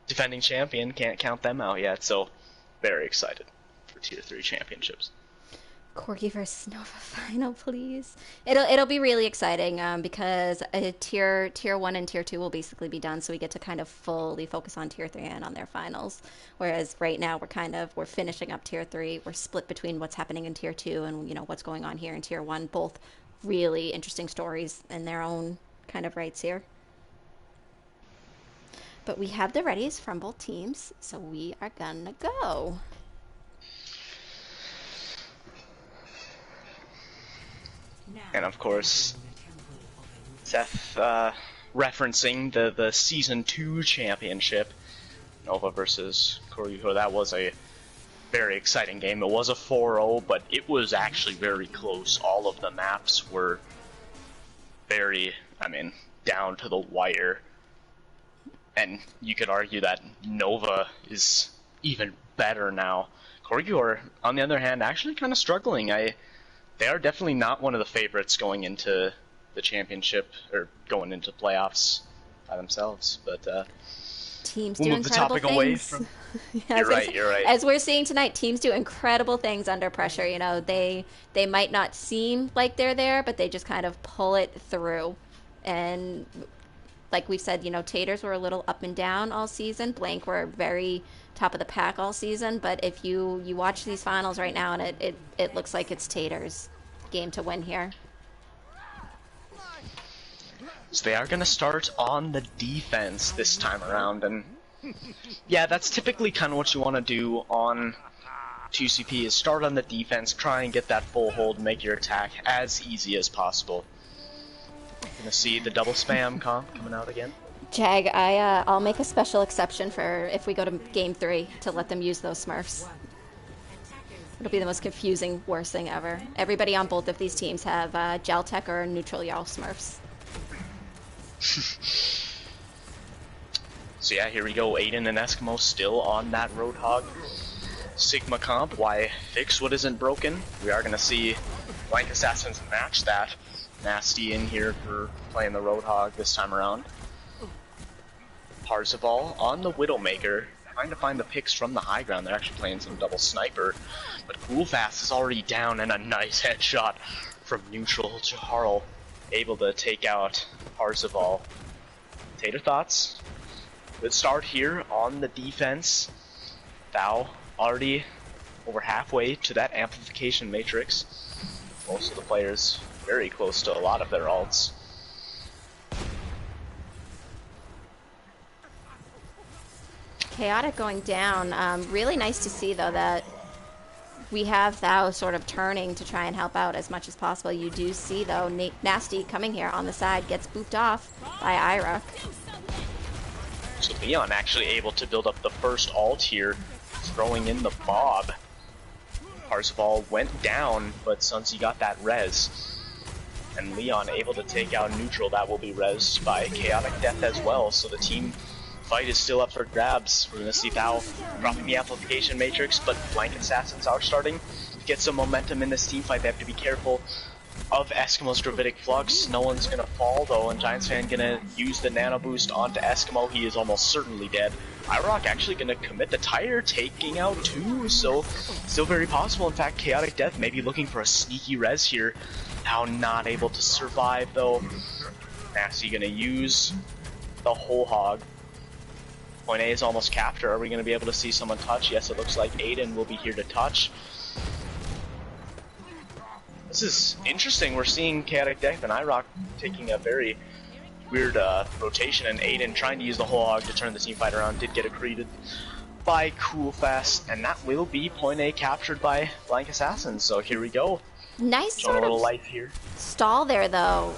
defending champion. Can't count them out yet. So very excited for tier 3 championships. Corgi versus Nova final, please. It'll be really exciting because tier 1 and tier 2 will basically be done, so we get to kind of fully focus on tier 3 and on their finals. Whereas right now we're finishing up tier 3. We're split between what's happening in tier 2 and what's going on here in tier 1. Both really interesting stories in their own kind of rights here. But we have the readies from both teams, so we are gonna go. And of course, Seth referencing the Season 2 championship, Nova versus Corgi Core. That was a very exciting game. It was a 4-0, but it was actually very close. All of the maps were very, down to the wire. And you could argue that Nova is even better now. Corgi Core, on the other hand, actually kind of struggling. They are definitely not one of the favorites going into the championship or going into playoffs by themselves. But Teams We'll do move the incredible topic away things. from. As I said- You're right. As we're seeing tonight, teams do incredible things under pressure. You know, they might not seem like they're there, but they just kind of pull it through. And like we've said, you know, Taters were a little up and down all season. Blank were very top of the pack all season. But if you watch these finals right now, and it looks like it's Taters' game to win here. So they are going to start on the defense this time around, and yeah, that's typically kind of what you want to do on 2CP, is start on the defense, try and get that full hold, make your attack as easy as possible. Gonna see the double spam comp coming out again. Jag, I'll make a special exception for if we go to game 3 to let them use those Smurfs. It'll be the most confusing, worst thing ever. Everybody on both of these teams have Geltech or Neutral Jarl Smurfs. So yeah, here we go. Aiden and Eskimo still on that Roadhog Sigma comp. Why fix what isn't broken? We are gonna see Blank Assassins match that. Nasty in here for playing the Roadhog this time around. Parzival on the Widowmaker, trying to find the picks from the high ground. They're actually playing some double sniper, but Coolfast is already down, and a nice headshot from Neutral Jarl, able to take out Parzival. Tater thoughts? Good start here on the defense. Thou already over halfway to that amplification matrix. Most of the players very close to a lot of their ults. Chaotic going down. Really nice to see, though, that we have Thou sort of turning to try and help out as much as possible. You do see, though, Nasty coming here on the side, gets booped off by Iruk. So Leon actually able to build up the first ult here, throwing in the Bob. Parzival went down, but Sunzi got that res. And Leon able to take out Neutral. That will be res by Chaotic Death as well, so the team fight is still up for grabs. We're going to see Thou dropping the amplification matrix, but Blank Assassins are starting to get some momentum in this team fight. They have to be careful of Eskimo's Gravitic Flux. No one's going to fall, though, and Giants Fan going to use the Nano Boost onto Eskimo. He is almost certainly dead. Irok actually going to commit the tire, taking out 2, so still very possible. In fact, Chaotic Death may be looking for a sneaky res here. Now not able to survive, though. Nasty going to use the whole hog. Point A is almost captured. Are we going to be able to see someone touch? Yes, it looks like Aiden will be here to touch. This is interesting. We're seeing Chaotic Death and Irok taking a very weird rotation, and Aiden trying to use the whole hog to turn the team fight around. Did get accreted by Coolfast, and that will be point A captured by Blank Assassins. So here we go. Nice Showing sort a little of life here. stall there, though.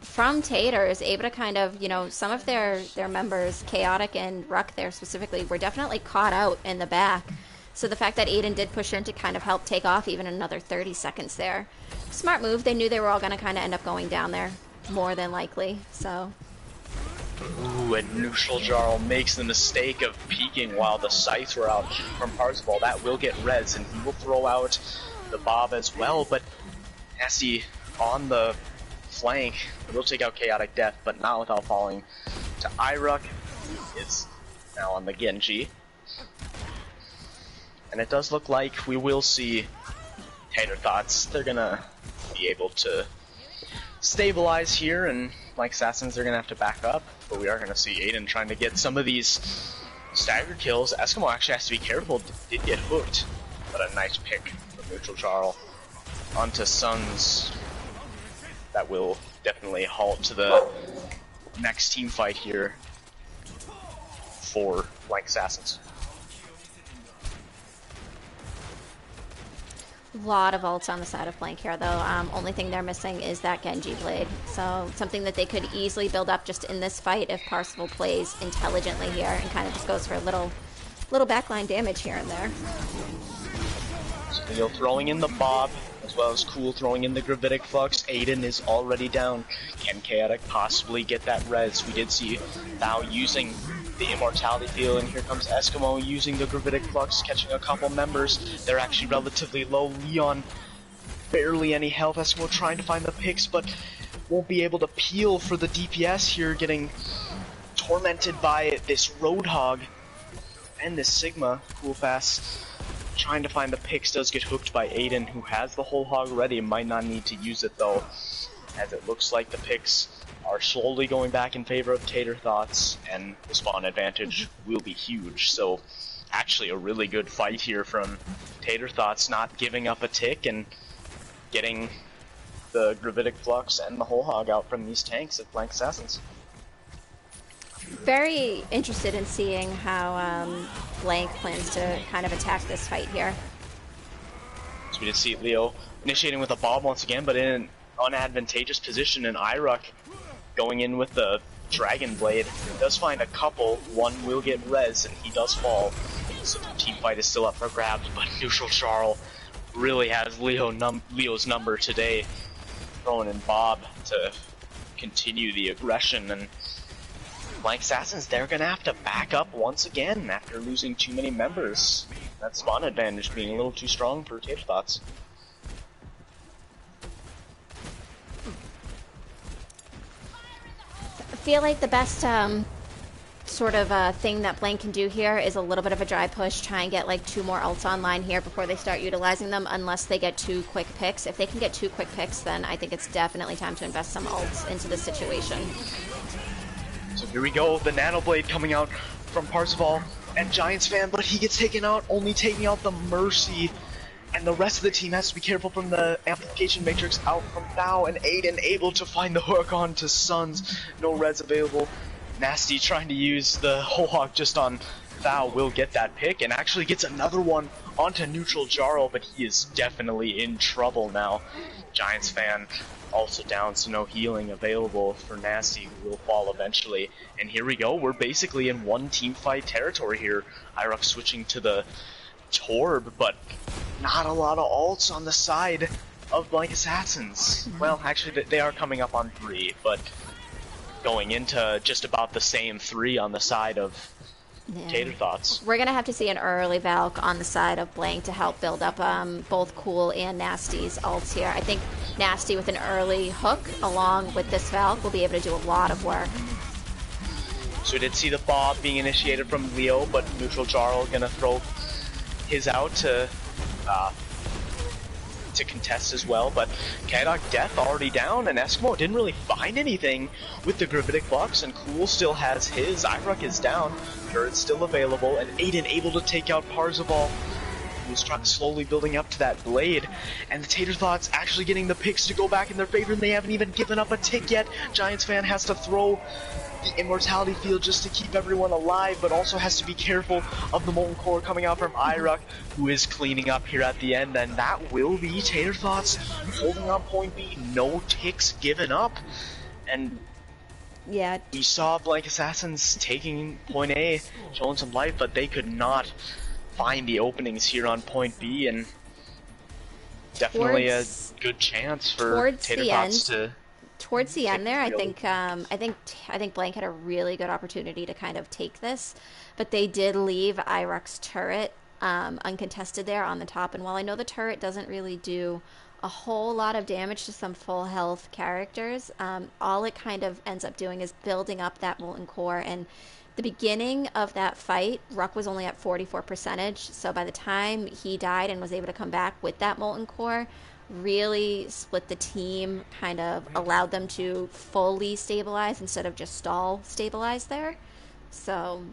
From Tater is able to kind of, you know, some of their members, Chaotic and Ruck there specifically, were definitely caught out in the back. So the fact that Aiden did push in to kind of help take off even another 30 seconds there. Smart move. They knew they were all going to kind of end up going down there, more than likely. So. Ooh, and Neutral Jarl makes the mistake of peeking while the sights were out from Parzival. That will get res, and he will throw out the Bob as well, but Nasty on the flank will take out Chaotic Death, but not without falling to Iruk. It's now on the Genji. And it does look like we will see Tater Thoughts. They're gonna be able to stabilize here, and like Assassins, they're gonna have to back up. But we are gonna see Aiden trying to get some of these staggered kills. Eskimo actually has to be careful. Did get hooked, but a nice pick from Neutral Jarl onto Suns. That will definitely halt to the next team fight here for Blank Assassins. Lot of ults on the side of Blank here, though. Only thing they're missing is that Genji blade. So something that they could easily build up just in this fight if Parzival plays intelligently here and kind of just goes for a little backline damage here and there. So throwing in the Bob, as well as Cool throwing in the Gravitic Flux. Aiden is already down. Can Chaotic possibly get that res? We did see Thou using the Immortality Field, and here comes Eskimo using the Gravitic Flux, catching a couple members. They're actually relatively low. Leon, barely any health. Eskimo trying to find the picks, but won't be able to peel for the DPS here, getting tormented by this Roadhog and this Sigma. Cool fast. Trying to find the picks, does get hooked by Aiden, who has the whole hog ready. Might not need to use it though, as it looks like the picks are slowly going back in favor of Tater Thoughts, and the spawn advantage will be huge. So actually a really good fight here from Tater Thoughts, not giving up a tick and getting the Gravitic Flux and the whole hog out from these tanks of Blank Assassins. Very interested in seeing how Blank plans to kind of attack this fight here. So we did see Leo initiating with a bomb once again, but in an unadvantageous position, and Iruk going in with the Dragon Blade. Does find a couple, one will get res, and he does fall. So the team fight is still up for grabs, but Neutral Charl really has Leo's number today. Throwing in Bob to continue the aggression, and Blank Assassins, they're gonna have to back up once again after losing too many members. That spawn advantage being a little too strong for Tater Thoughts. I feel like the best sort of thing that Blank can do here is a little bit of a dry push, try and get like 2 more ults online here before they start utilizing them, unless they get 2 quick picks. If they can get 2 quick picks, then I think it's definitely time to invest some ults into this situation. So here we go, the Nano Blade coming out from Parzival and Giants fan, but he gets taken out, only taking out the Mercy. And the rest of the team has to be careful from the Amplification Matrix out from Thao, and Aiden able to find the hook onto Suns. No res available. Nasty trying to use the whole hog just on Thao, will get that pick, and actually gets another one onto Neutral Jarl, but he is definitely in trouble now. Giants fan also down, so no healing available for Nasty, who will fall eventually. And here we go, we're basically in one team fight territory here. Iruk switching to the Torb, but not a lot of ults on the side of Blank Assassins. Well, actually they are coming up on 3, but going into just about the same 3 on the side of Tater Thoughts. We're gonna have to see an early Valk on the side of Blank to help build up both Cool and Nasty's ults here. I think Nasty with an early hook along with this Valk will be able to do a lot of work. So we did see the Bob being initiated from Leo, but Neutral Jarl gonna throw his out to contest as well, but Kadok Death already down, and Eskimo didn't really find anything with the Gravitic Flux, and Cool still has his. Iruk is down, Turret's still available, and Aiden able to take out Parzival, who's slowly building up to that blade, and the Tater Thoughts actually getting the picks to go back in their favor, and they haven't even given up a tick yet. Giants fan has to throw the Immortality Field just to keep everyone alive, but also has to be careful of the Molten Core coming out from Iruk, who is cleaning up here at the end, and that will be Tater Thoughts holding on point B, no ticks given up. And yeah, we saw Blank Assassins taking point A, showing some life, but they could not find the openings here on point B, and definitely a good chance for Tater Thoughts to... Towards the end there, I think Blank had a really good opportunity to kind of take this, but they did leave Iruk's turret uncontested there on the top. And while I know the turret doesn't really do a whole lot of damage to some full health characters, all it kind of ends up doing is building up that Molten Core. And the beginning of that fight, Ruck was only at 44%, so by the time he died and was able to come back with that Molten Core, really split the team, kind of allowed them to fully stabilize instead of just stall stabilize there. So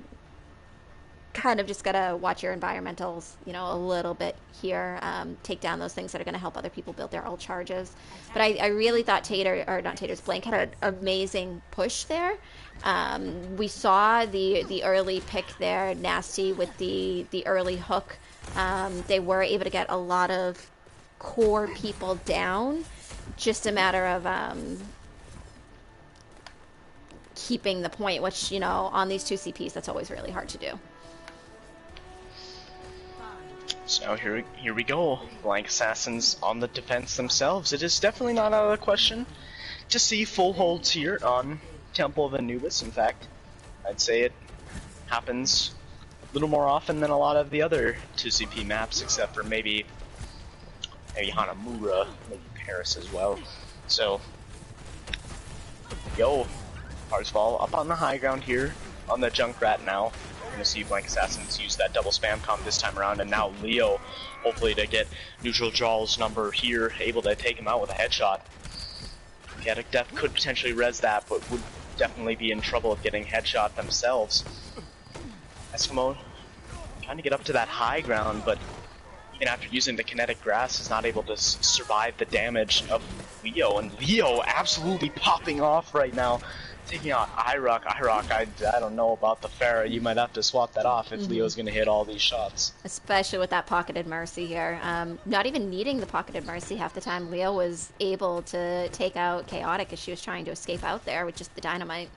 kind of just gotta watch your environmentals, you know, a little bit here, take down those things that are going to help other people build their ult charges. But I really thought Blank had an amazing push there. We saw the early pick there, Nasty with the early hook. They were able to get a lot of core people down, just a matter of keeping the point, which, you know, on these 2 CPs, that's always really hard to do. So here we go. Blank Assassins on the defense themselves. It is definitely not out of the question to see full holds here on Temple of Anubis. In fact, I'd say it happens a little more often than a lot of the other 2CP maps, except for maybe Hanamura, maybe Paris as well. So, yo, Parzival up on the high ground here on the Junkrat now. We're gonna see Blank Assassins use that double spam comp this time around, and now Leo, hopefully to get Neutral Jarl's number here, able to take him out with a headshot. Chaotic Death could potentially res that, but would definitely be in trouble with getting headshot themselves. Eskimo trying to get up to that high ground, but even after using the kinetic grass is not able to survive the damage of Leo, and Leo absolutely popping off right now, taking out IROC. IROC, I don't know about the Pharah, you might have to swap that off if Leo's gonna hit all these shots. Especially with that pocketed Mercy here. Not even needing the pocketed Mercy half the time, Leo was able to take out Chaotic as she was trying to escape out there with just the dynamite.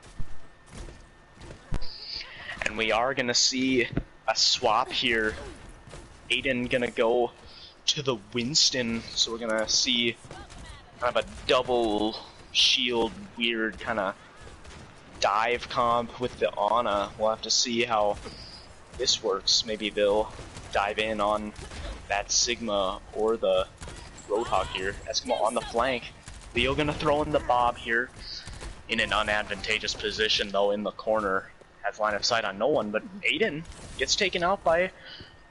And we are gonna see a swap here. Aiden gonna go to the Winston, so we're gonna see kind of a double shield, weird kind of dive comp with the Ana. We'll have to see how this works. Maybe they'll dive in on that Sigma or the Roadhog here. Eskimo on the flank. Leo gonna throw in the Bob here in an unadvantageous position though in the corner. Has line of sight on no one, but Aiden gets taken out by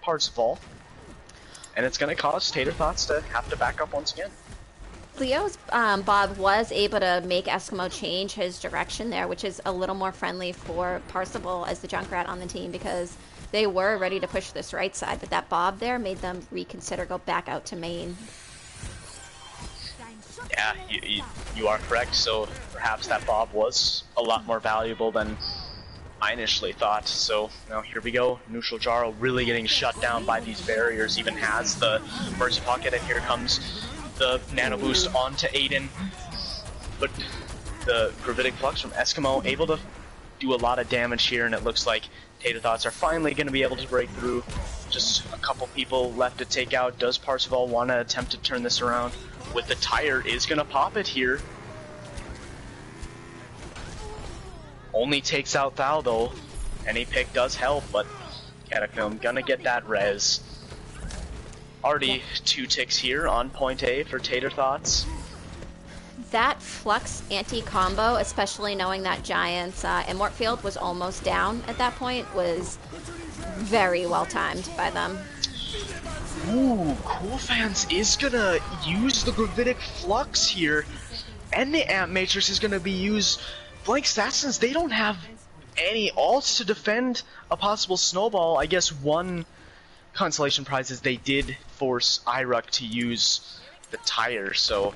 Parzival, and it's going to cause Tater Thoughts to have to back up once again. Leo's Bob was able to make Eskimo change his direction there, which is a little more friendly for Parzival as the Junkrat on the team, because they were ready to push this right side, but that Bob there made them reconsider, go back out to main. Yeah, you are correct, so perhaps that Bob was a lot more valuable than I initially thought. So now here we go. Neutral Jarl really getting shut down by these barriers, even has the Mercy Pocket, and here comes the Nano Boost onto Aiden. But the Gravitic Flux from Eskimo able to do a lot of damage here, and it looks like Tater Thoughts are finally going to be able to break through. Just a couple people left to take out. Does Parzival want to attempt to turn this around? With the tire, is going to pop it here. Only takes out Thal though. Any pick does help, but Catacomb gonna get that res. Already 2 ticks here on point A for Tater Thoughts. That Flux anti-combo, especially knowing that Giant's Immort Field was almost down at that point, was very well timed by them. Ooh, Cool Fans is gonna use the Gravitic Flux here, and the Amp Matrix is gonna be used. Blank Assassins, they don't have any ults to defend a possible snowball. I guess one consolation prize is they did force IRUC to use the tire, so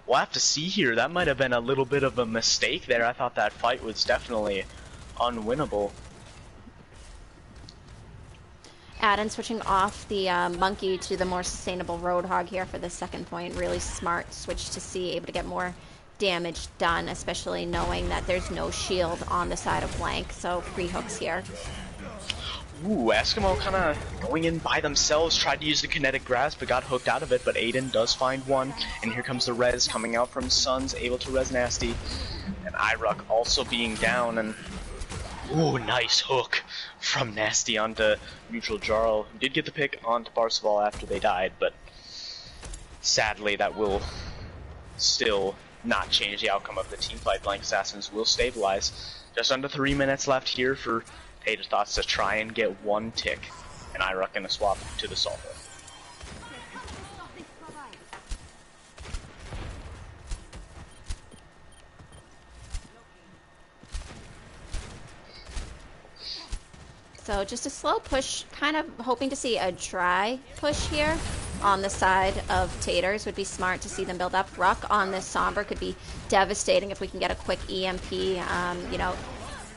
we'll have to see here. That might have been a little bit of a mistake there. I thought that fight was definitely unwinnable. Adam switching off the Monkey to the more sustainable Roadhog here for the second point. Really smart switch to see, able to get more damage done, especially knowing that there's no shield on the side of Blank, so free hooks here. Ooh, Eskimo kind of going in by themselves, tried to use the kinetic grasp, but got hooked out of it, but Aiden does find one, and here comes the res coming out from Suns, able to res Nasty, and IRUC also being down, and ooh, nice hook from Nasty onto Neutral Jarl. Did get the pick onto Parzival after they died, but sadly that will still not change the outcome of the team fight. Blank Assassins will stabilize. Just under 3 minutes left here for Tater Thoughts to try and get 1 tick, and IRUC gonna swap to the Salvo. So just a slow push, kind of hoping to see a dry push here on the side of Taters. Would be smart to see them build up. Ruck on this Somber could be devastating if we can get a quick EMP. You know,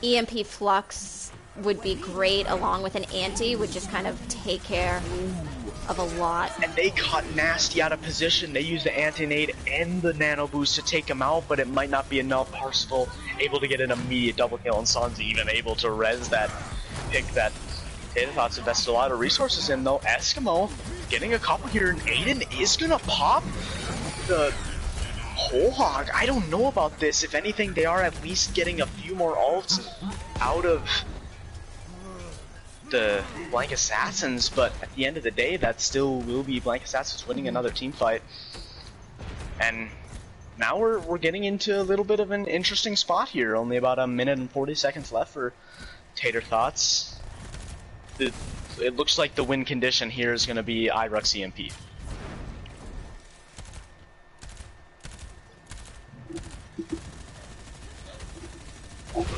EMP Flux would be great along with an anti, would just kind of take care of a lot. And they caught Nasty out of position. They used the anti-nade and the nano boost to take him out, but it might not be enough. Parzival able to get an immediate double kill, and Son's even able to res that pick that Tater Thoughts invested a lot of resources in, though. Eskimo getting a couple here, and Aiden is gonna pop the Whole Hog. I don't know about this. If anything, they are at least getting a few more ults out of the Blank Assassins, but at the end of the day, that still will be Blank Assassins winning another team fight. And now we're getting into a little bit of an interesting spot here. Only about a minute and 40 seconds left for Tater Thoughts. It looks like the win condition here is going to be IRUX EMP. Okay.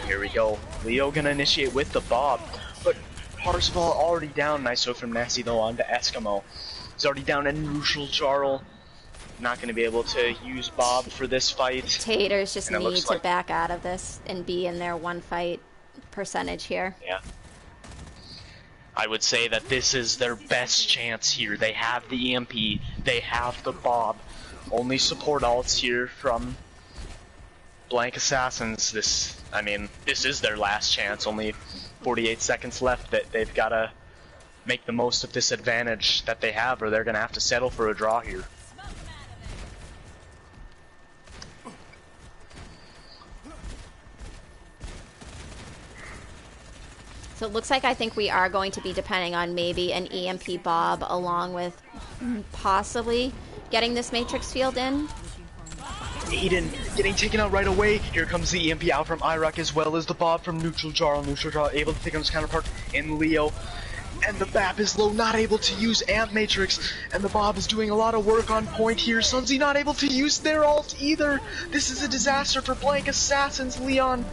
Here we go. Leo gonna initiate with the Bob, but Parzival already down. Nice throw from Nasty though onto Eskimo. He's already down in neutral Jarl. Not gonna be able to use Bob for this fight. Taters just And it need looks to like- back out of this and be in their one fight percentage here. Yeah. I would say that this is their best chance here. They have the EMP, they have the Bob. Only support alts here from Blank Assassins. This is their last chance. Only 48 seconds left. That they've got to make the most of this advantage that they have, or they're going to have to settle for a draw here. So it looks like I think we are going to be depending on maybe an EMP Bob along with possibly getting this Matrix field in. Aiden getting taken out right away. Here comes the EMP out from IRUC as well as the Bob from Neutral Jarl. Neutral Jarl able to take on his counterpart in Leo. And the BAP is low, not able to use Amp Matrix. And the Bob is doing a lot of work on point here. Sunzi not able to use their ult either. This is a disaster for Blank Assassins. Leon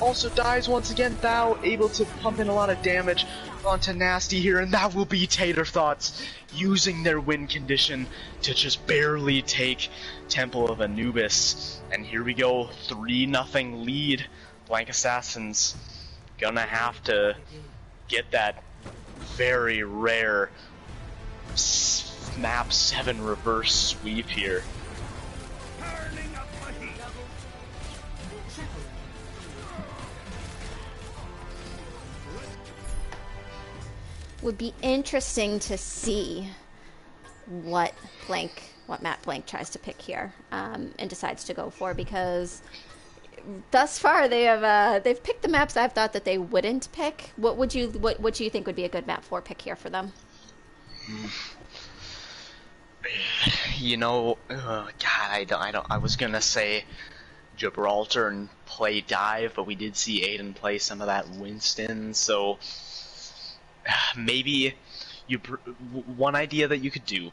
also dies once again. Thou able to pump in a lot of damage onto Nasty here. And that will be Tater Thoughts using their win condition to just barely take Temple of Anubis. And here we go, 3-0 lead. Blank Assassins gonna have to get that very rare map 7 reverse sweep here. Would be interesting to see what Matt Blank tries to pick here and decides to go for, because thus far they've picked the maps I've thought that they wouldn't pick. What do you think would be a good map 4 pick here for them? You know, God, I was gonna say Gibraltar and play dive, but we did see Aiden play some of that Winston, so maybe one idea that you could do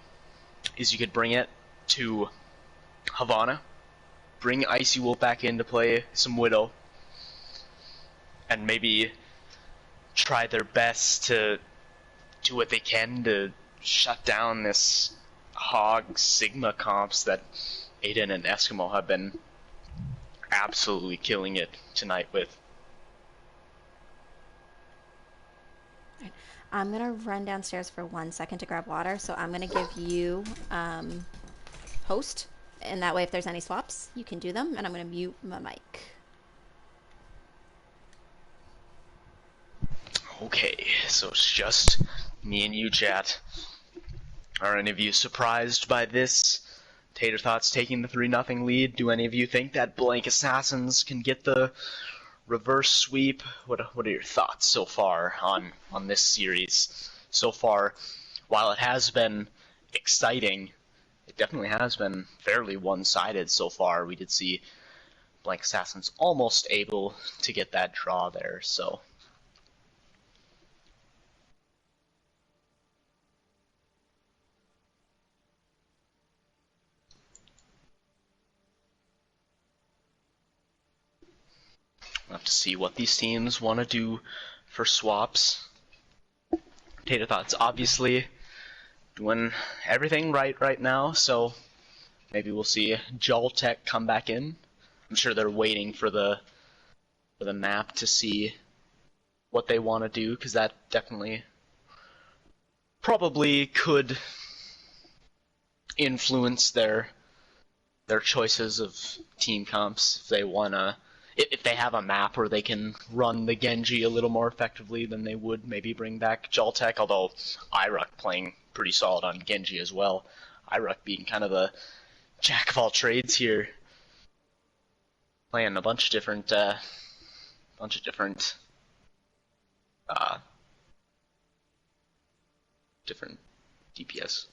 is you could bring it to Havana, bring Icy Wolf back in to play some Widow, and maybe try their best to do what they can to shut down this Hog Sigma comps that Aiden and Eskimo have been absolutely killing it tonight with. I'm gonna run downstairs for 1 second to grab water, so I'm gonna give you host, and that way if there's any swaps you can do them, and I'm gonna mute my mic. Okay, so it's just me and you, chat. Are any of you surprised by this? Tater Thoughts taking the 3-0 lead. Do any of you think that Blank Assassins can get the reverse sweep? What are your thoughts so far on this series? So far, while it has been exciting, it definitely has been fairly one-sided so far. We did see Blank Assassins almost able to get that draw there, so. We'll have to see what these teams want to do for swaps. Tater Thoughts obviously doing everything right now, so maybe we'll see Joltech come back in. I'm sure they're waiting for the map to see what they want to do, because that definitely probably could influence their choices of team comps if they wanna. If they have a map where they can run the Genji a little more effectively than they would, maybe bring back Joltech, although IRUC playing pretty solid on Genji as well. IRUC being kind of a jack of all trades here. Playing a bunch of different different DPS.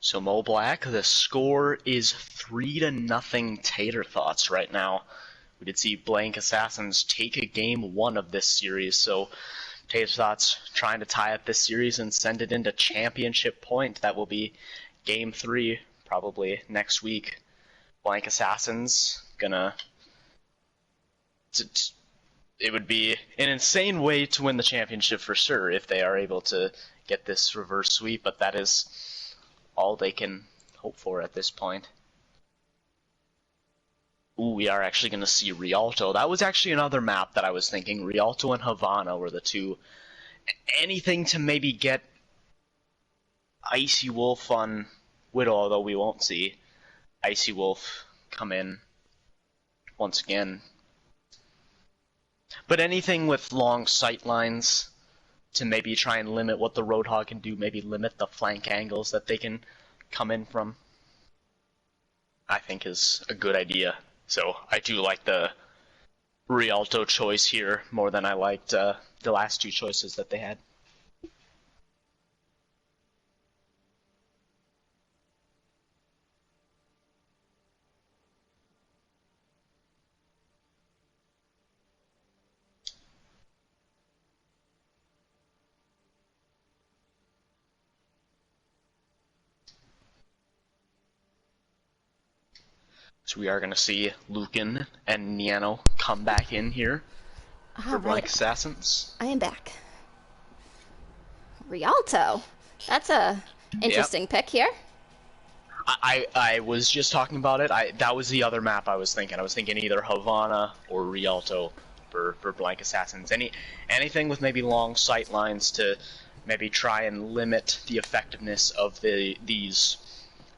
So Mo Black, the score is 3-0 Tater Thoughts right now. We did see Blank Assassins take a game 1 of this series, so Tater Thoughts trying to tie up this series and send it into championship point. That will be game 3, probably next week. Blank Assassins gonna... It would be an insane way to win the championship for sure if they are able to get this reverse sweep, but that is all they can hope for at this point. Ooh, we are actually going to see Rialto. That was actually another map that I was thinking. Rialto and Havana were the two. Anything to maybe get Icy Wolf on Widow, although we won't see Icy Wolf come in once again. But anything with long sight lines to maybe try and limit what the Roadhog can do, maybe limit the flank angles that they can come in from, I think is a good idea. So I do like the Rialto choice here more than I liked the last two choices that they had. So we are going to see Lucan and Niano come back in here for Blank Assassins. I am back. Rialto. That's a interesting pick here. I was just talking about it. That was the other map I was thinking. I was thinking either Havana or Rialto for Blank Assassins. Anything with maybe long sight lines to maybe try and limit the effectiveness of these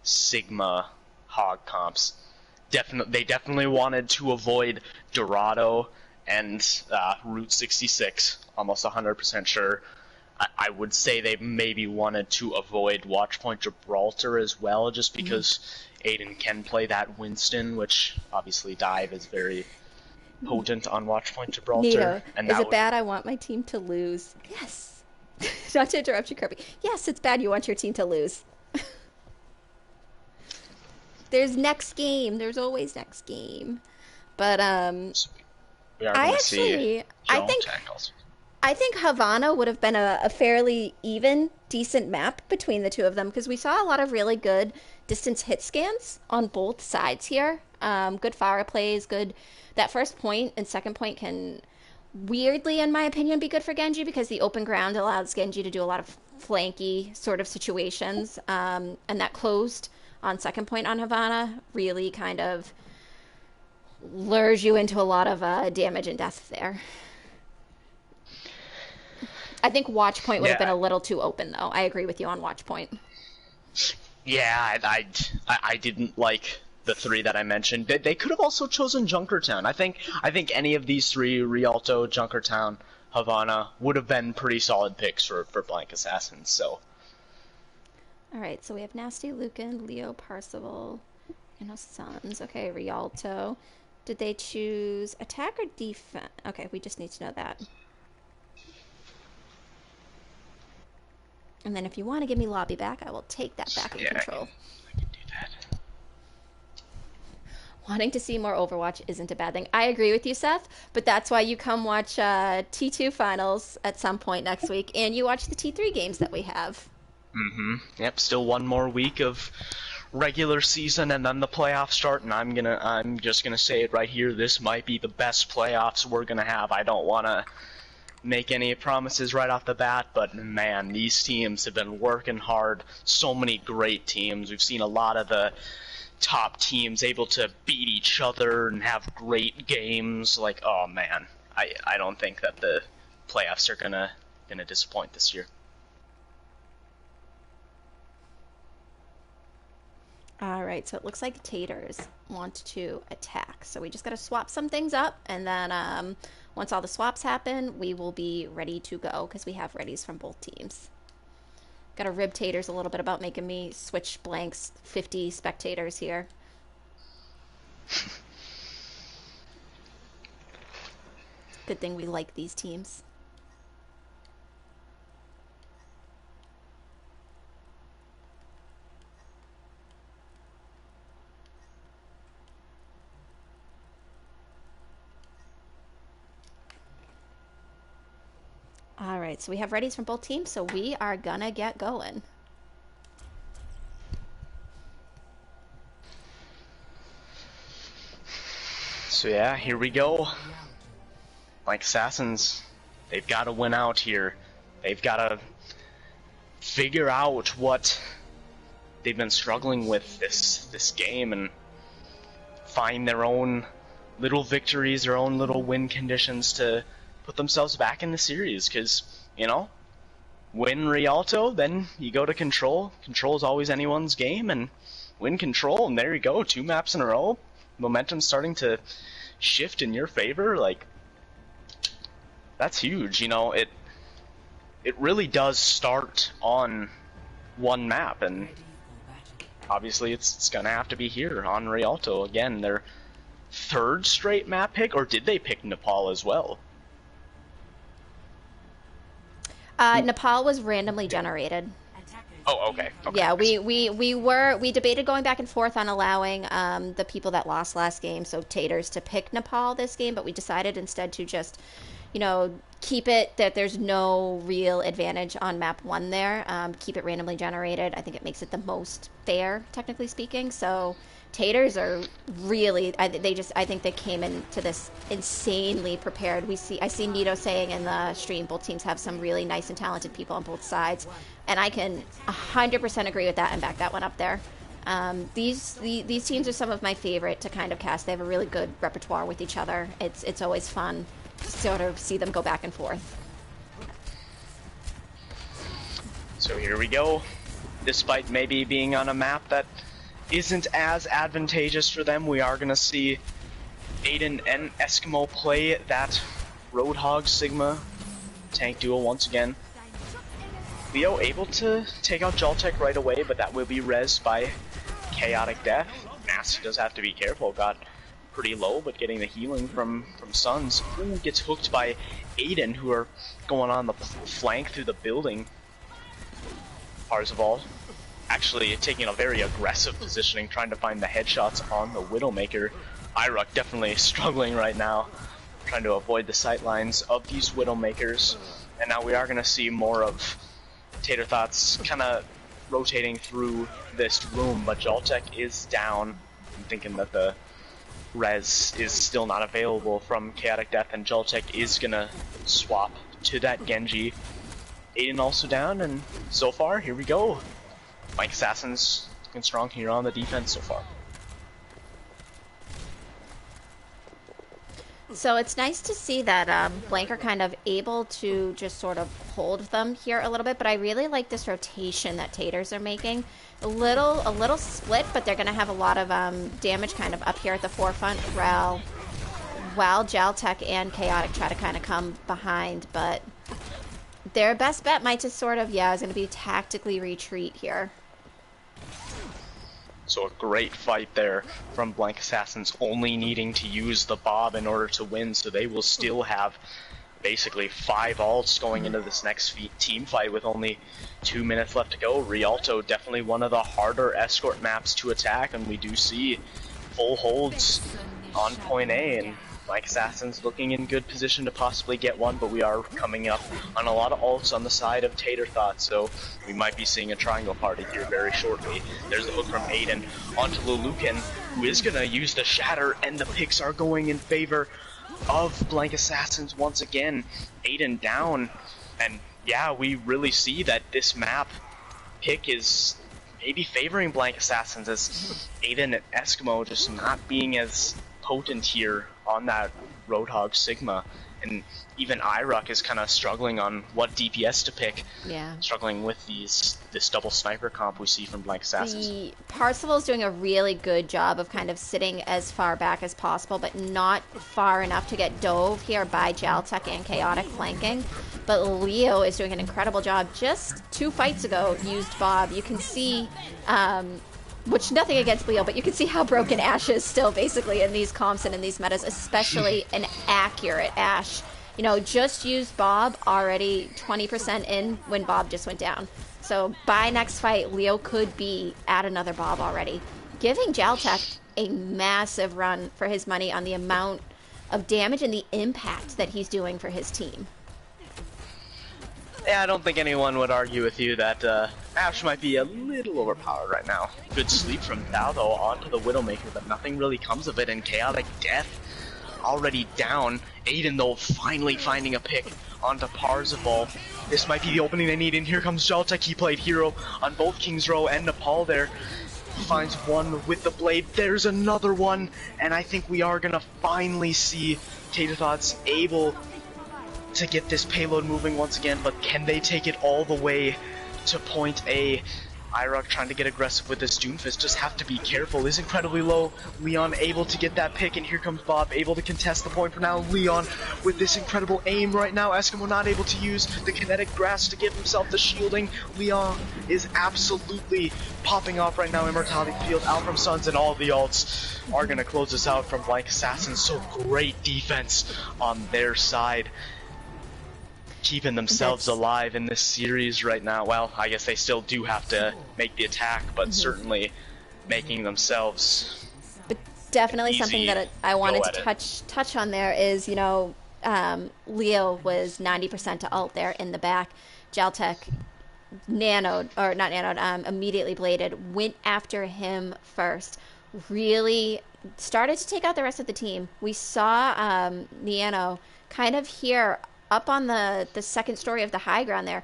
Sigma hog comps. They definitely wanted to avoid Dorado and Route 66, almost 100% sure. I would say they maybe wanted to avoid Watchpoint Gibraltar as well, just because Aiden can play that Winston, which obviously Dive is very potent on Watchpoint Gibraltar. Nito, and is it bad I want my team to lose? Yes. Not to interrupt you, Kirby. Yes, it's bad you want your team to lose. There's next game. There's always next game. But I think Havana would have been a fairly even, decent map between the two of them, because we saw a lot of really good distance hit scans on both sides here. Good Pharah plays, good. That first point and second point can weirdly, in my opinion, be good for Genji, because the open ground allows Genji to do a lot of flanky sort of situations, and that closed on second point on Havana really kind of lures you into a lot of damage and death there. I think Watchpoint would have been a little too open, though. I agree with you on Watchpoint. Yeah, I didn't like the three that I mentioned. They could have also chosen Junkertown. I think any of these three, Rialto, Junkertown, Havana, would have been pretty solid picks for Blank Assassins, so... Alright, so we have Nasty Lucan, Leo Parzival, and no Sons. Okay, Rialto. Did they choose attack or defense? Okay, we just need to know that. And then if you want to give me lobby back, I will take that back in control. I can do that. Wanting to see more Overwatch isn't a bad thing. I agree with you, Seth, but that's why you come watch T2 finals at some point next week, and you watch the T3 games that we have. Yep, still one more week of regular season and then the playoffs start, and I'm just gonna say it right here, this might be the best playoffs we're gonna have. I don't wanna make any promises right off the bat, but man, these teams have been working hard. So many great teams. We've seen a lot of the top teams able to beat each other and have great games. Like, oh man, I don't think that the playoffs are gonna disappoint this year. All right, so it looks like Taters want to attack. So we just got to swap some things up, and then once all the swaps happen, we will be ready to go because we have readies from both teams. Got to rib Taters a little bit about making me switch blanks 50 spectators here. Good thing we like these teams. All right, so we have readies from both teams, so we are gonna get going. So yeah, here we go. Like Assassins, they've got to win out here. They've got to figure out what they've been struggling with this game and find their own little victories, their own little win conditions to put themselves back in the series. Because, you know, win Rialto, then you go to Control. Control is always anyone's game, and win Control, and there you go, 2 maps in a row. Momentum's starting to shift in your favor. Like, that's huge. You know, it really does start on one map, and obviously it's gonna have to be here on Rialto again. Their 3rd straight map pick, or did they pick Nepal as well? Nepal was randomly generated. Oh, okay. Yeah, we debated going back and forth on allowing the people that lost last game, so Taters, to pick Nepal this game, but we decided instead to just, you know, keep it that there's no real advantage on map 1 there. Keep it randomly generated. I think it makes it the most fair, technically speaking. So Taters are really, I think they came into this insanely prepared. I see Nito saying in the stream, both teams have some really nice and talented people on both sides, and I can 100% agree with that and back that one up there. These teams are some of my favorite to kind of cast. They have a really good repertoire with each other. It's always fun to sort of see them go back and forth. So here we go. Despite maybe being on a map that isn't as advantageous for them, we are going to see Aiden and Eskimo play that Roadhog Sigma tank duo once again. Leo able to take out Jaltec right away, but that will be rezzed by Chaotic Death. Nasty does have to be careful, got pretty low, but getting the healing from Suns. Ooh, gets hooked by Aiden, who are going on the flank through the building. Parzival actually taking a very aggressive positioning, trying to find the headshots on the Widowmaker. Iruk definitely struggling right now, trying to avoid the sightlines of these Widowmakers. And now we are going to see more of Tater Thoughts kind of rotating through this room, but Jaltec is down. I'm thinking that the res is still not available from Chaotic Death, and Jaltec is going to swap to that Genji. Aiden also down, and so far, here we go. Mike Assassin's looking strong here on the defense so far. So it's nice to see that Blank are kind of able to just sort of hold them here a little bit, but I really like this rotation that Taters are making. A little split, but they're going to have a lot of damage kind of up here at the forefront while Jaltec and Chaotic try to kind of come behind, but their best bet might just sort of, is going to be tactically retreat here. So a great fight there from Blank Assassins, only needing to use the Bob in order to win, so they will still have basically 5 ults going into this next team fight with only 2 minutes left to go. Rialto, definitely one of the harder escort maps to attack, and we do see full holds on point A, and Blank Assassins looking in good position to possibly get one, but we are coming up on a lot of ults on the side of Tater Thought, so we might be seeing a triangle party here very shortly. There's the hook from Aiden onto Lulukan, who is going to use the Shatter, and the picks are going in favor of Blank Assassins once again. Aiden down, and yeah, we really see that this map pick is maybe favoring Blank Assassins, as Aiden and Eskimo just not being as potent here on that Roadhog Sigma, and even IRUK is kind of struggling on what DPS to pick. Yeah. Struggling with this double sniper comp we see from Blank Assassins. The Parsifal's doing a really good job of kind of sitting as far back as possible, but not far enough to get dove here by Jaltech and Chaotic flanking. But Leo is doing an incredible job. Just 2 fights ago, used Bob. You can see, which nothing against Leo, but you can see how broken Ashe is still basically in these comps and in these metas, especially an accurate Ashe. You know, just used Bob, already 20% in when Bob just went down. So by next fight, Leo could be at another Bob already, giving Jaltech a massive run for his money on the amount of damage and the impact that he's doing for his team. Yeah, I don't think anyone would argue with you that Ashe might be a little overpowered right now. Good sleep from Thao, though, onto the Widowmaker, but nothing really comes of it, and Chaotic Death already down. Aiden, though, finally finding a pick onto Parzival. This might be the opening they need, and here comes Jaltech. He played hero on both King's Row and Nepal there. He finds one with the blade. There's another one, and I think we are going to finally see Taterthoughts able to get this payload moving once again, but can they take it all the way to point A? IRUK trying to get aggressive with this Doomfist, just have to be careful. Is incredibly low. Leon able to get that pick, and here comes Bob, able to contest the point for now. Leon with this incredible aim right now. Eskimo not able to use the kinetic grasp to give himself the shielding. Leon is absolutely popping off right now. Immortality Field out from Suns, and all the alts are going to close us out from Blank Assassins. So great defense on their side, keeping themselves alive in this series right now. Well, I guess they still do have to make the attack, but certainly making themselves but definitely something that I wanted to touch on there is, you know, Leo was 90% to ult there in the back. Jaltech immediately bladed, went after him first, really started to take out the rest of the team. We saw Nano kind of here up on the second story of the high ground there,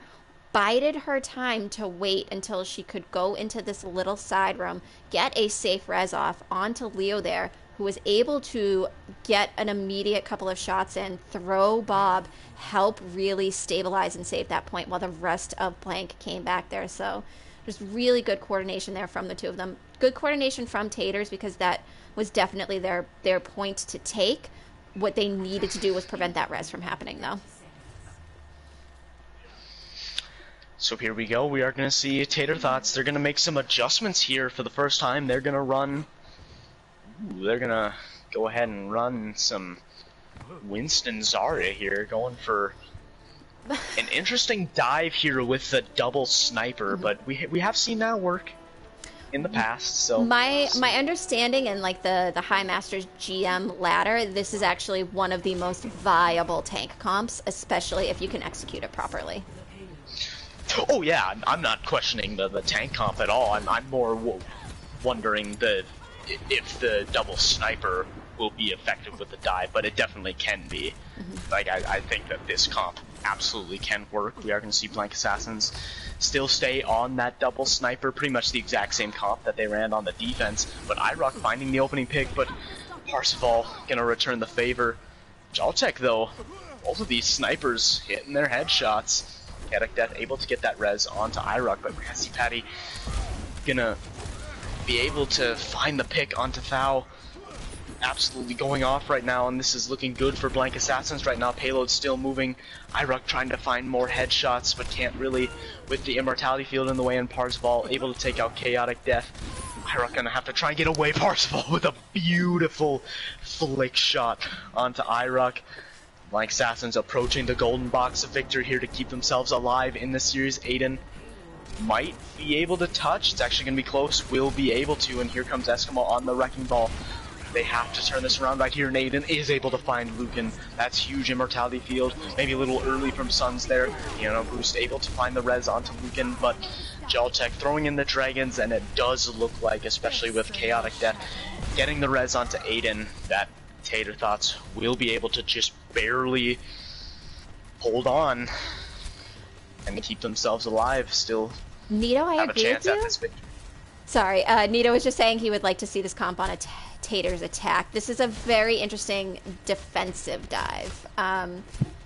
bided her time to wait until she could go into this little side room, get a safe res off onto Leo there, who was able to get an immediate couple of shots in, throw Bob, help really stabilize and save that point while the rest of Blank came back there. So just really good coordination there from the two of them. Good coordination from Taters, because that was definitely their point to take. What they needed to do was prevent that res from happening, though. So here we go. We are going to see Taterthoughts. They're going to make some adjustments here for the first time. They're going to run... They're going to go ahead and run some Winston Zarya here, going for an interesting dive here with the double sniper, but we have seen that work in the past. So my understanding and like the High Masters GM ladder, this is actually one of the most viable tank comps, especially if you can execute it properly. Oh yeah, I'm not questioning the tank comp at all. I'm more wondering if the double sniper will be effective with the dive, but it definitely can be. Like I think that this comp absolutely can work. We are going to see Blank Assassins still stay on that double sniper, pretty much the exact same comp that they ran on the defense, but IRUK finding the opening pick, but Parsifal going to return the favor. Jaltech though, both of these snipers hitting their headshots. Chaotic Death able to get that res onto IRUK, but Nasty Patty gonna be able to find the pick onto Thao. Absolutely going off right now, and this is looking good for Blank Assassins right now. Payload still moving. IRUK trying to find more headshots, but can't really with the Immortality Field in the way, and Parzival able to take out Chaotic Death. IRUK gonna have to try and get away Parzival with a beautiful flick shot onto IRUK. Blank Assassins approaching the golden box of victory here to keep themselves alive in the series. Aiden might be able to touch. It's actually going to be close. Will be able to. And here comes Eskimo on the Wrecking Ball. They have to turn this around right here. And Aiden is able to find Lucan. That's huge. Immortality Field. Maybe a little early from Suns there. You know, Boost able to find the res onto Lucan. But Jaltech throwing in the dragons. And it does look like, especially with Chaotic Death, getting the res onto Aiden, that Taterthoughts will be able to just barely hold on and keep themselves alive. Still Nito, I have a agree chance with at you. this victory. Sorry, Nito was just saying he would like to see this comp on a Tater's attack. This is a very interesting defensive dive.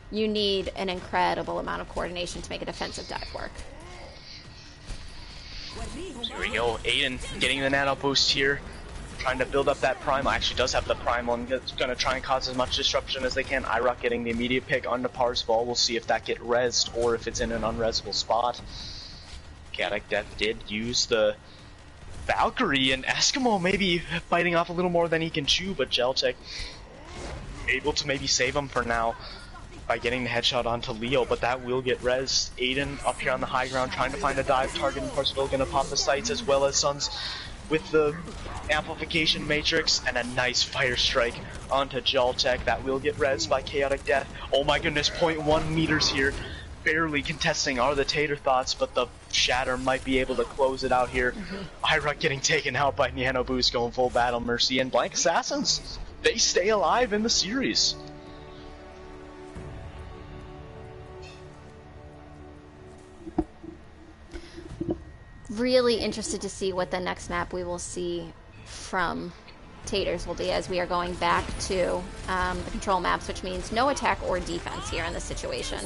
You need an incredible amount of coordination to make a defensive dive work. So here we go, Aiden getting the nano boost here, trying to build up that primal. Actually does have the primal and it's gonna try and cause as much disruption as they can. IROC getting the immediate pick onto Parzival. We'll see if that get rezzed or if it's in an unrezzable spot. Chaotic Death did use the Valkyrie, and Eskimo maybe biting off a little more than he can chew, but Geltech able to maybe save him for now by getting the headshot onto Leo, but that will get res. Aiden up here on the high ground trying to find a dive target, and Parzival gonna pop the sights as well as Suns with the amplification matrix, and a nice fire strike onto Geltech. That will get res by Chaotic Death. Oh my goodness, 0.1 meters here. Barely contesting are the Tater Thoughts, but the Shatter might be able to close it out here. IROC getting taken out by Nano Boost, going full Battle Mercy, and Blank Assassins, they stay alive in the series. Really interested to see what the next map we will see from Taters will be, as we are going back to the control maps, which means no attack or defense here in this situation.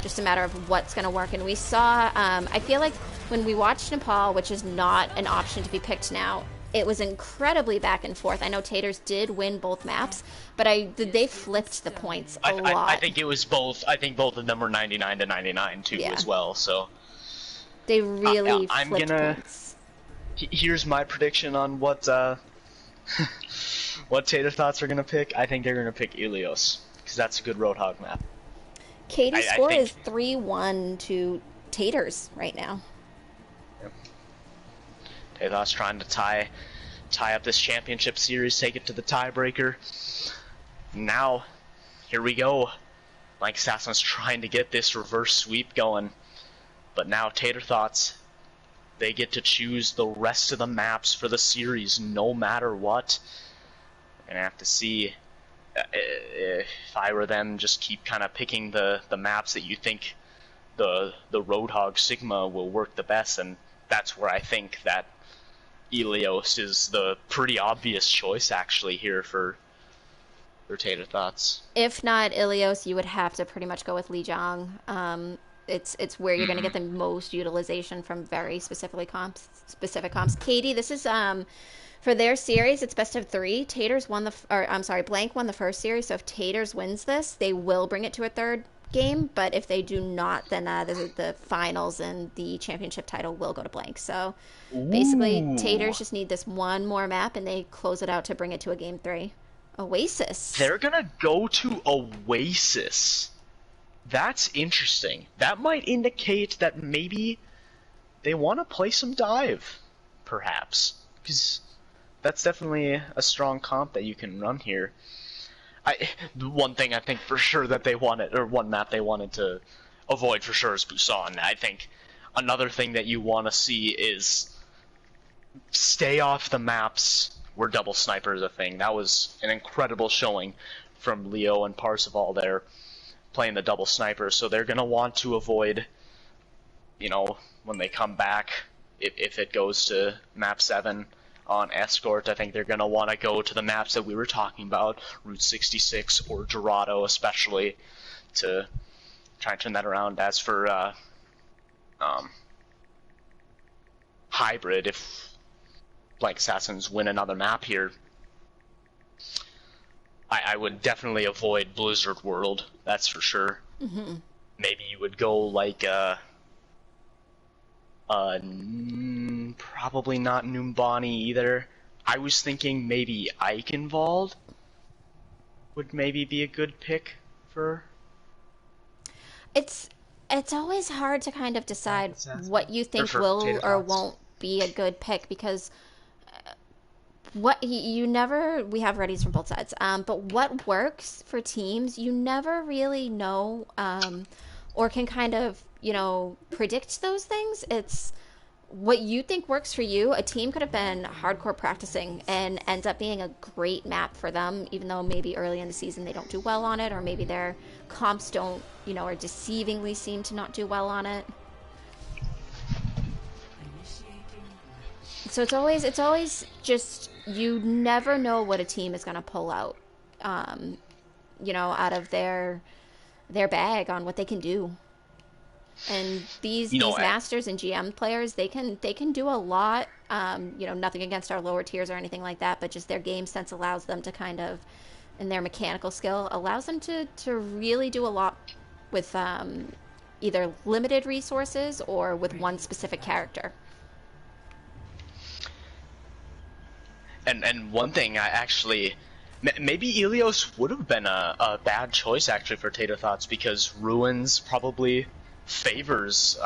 Just a matter of what's going to work. And we saw, I feel like when we watched Nepal, which is not an option to be picked now, it was incredibly back and forth. I know Taters did win both maps, but they flipped the points a lot. I think it was both. I think both of them were 99 to 99 too, as well. So they really flipped points. Here's my prediction on what what Tater Thoughts are gonna pick. I think they're gonna pick Ilios because that's a good Roadhog map. Katie's score is 3-1 to Taters right now. Yep. Tater Thoughts trying to tie up this championship series, take it to the tiebreaker. Now, here we go. Blank Assassin's trying to get this reverse sweep going, but now Tater Thoughts, they get to choose the rest of the maps for the series no matter what. We're gonna have to see. If I were them, just keep kind of picking the maps that you think the Roadhog Sigma will work the best, and that's where I think that Ilios is the pretty obvious choice actually here for Tater Thoughts. If not Ilios, you would have to pretty much go with Lijiang. It's where you're going to get the most utilization from very specific comps. Katie, this is for their series. It's best of 3. Taters won Blank won the first series. So if Taters wins this, they will bring it to a third game. But if they do not, then the finals and the championship title will go to Blank. So basically, Taters just need this one more map, and they close it out to bring it to a game 3. Oasis. They're gonna go to Oasis. That's interesting. That might indicate that maybe they want to play some dive, perhaps, because that's definitely a strong comp that you can run here. One thing I think for sure that they wanted, or one map they wanted to avoid for sure, is Busan. I think another thing that you want to see is stay off the maps where double sniper is a thing. That was an incredible showing from Leo and Parzival there, playing the double sniper, so they're going to want to avoid, when they come back, if it goes to map 7 on Escort, I think they're going to want to go to the maps that we were talking about, Route 66 or Dorado especially, to try and turn that around. As for Hybrid, if Blank Assassins win another map here, I would definitely avoid Blizzard World, that's for sure. Mm-hmm. Maybe you would go like probably not Numbani either. I was thinking maybe Eichenwald would maybe be a good pick for. It's always hard to kind of decide what you think will or won't be a good pick, because we have readies from both sides, but what works for teams you never really know, or can kind of predict those things. It's what you think works for you. A team could have been hardcore practicing and ends up being a great map for them, even though maybe early in the season they don't do well on it, or maybe their comps don't or deceivingly seem to not do well on it. So it's always just, you never know what a team is going to pull out, um, out of their bag on what they can do. And these You know, these masters and GM players, they can do a lot. Nothing against our lower tiers or anything like that, but just their game sense allows them to kind of, and their mechanical skill allows them to really do a lot with either limited resources or with one specific character. and one thing I actually, maybe Ilios would have been a bad choice actually for Tater Thoughts, because Ruins probably favors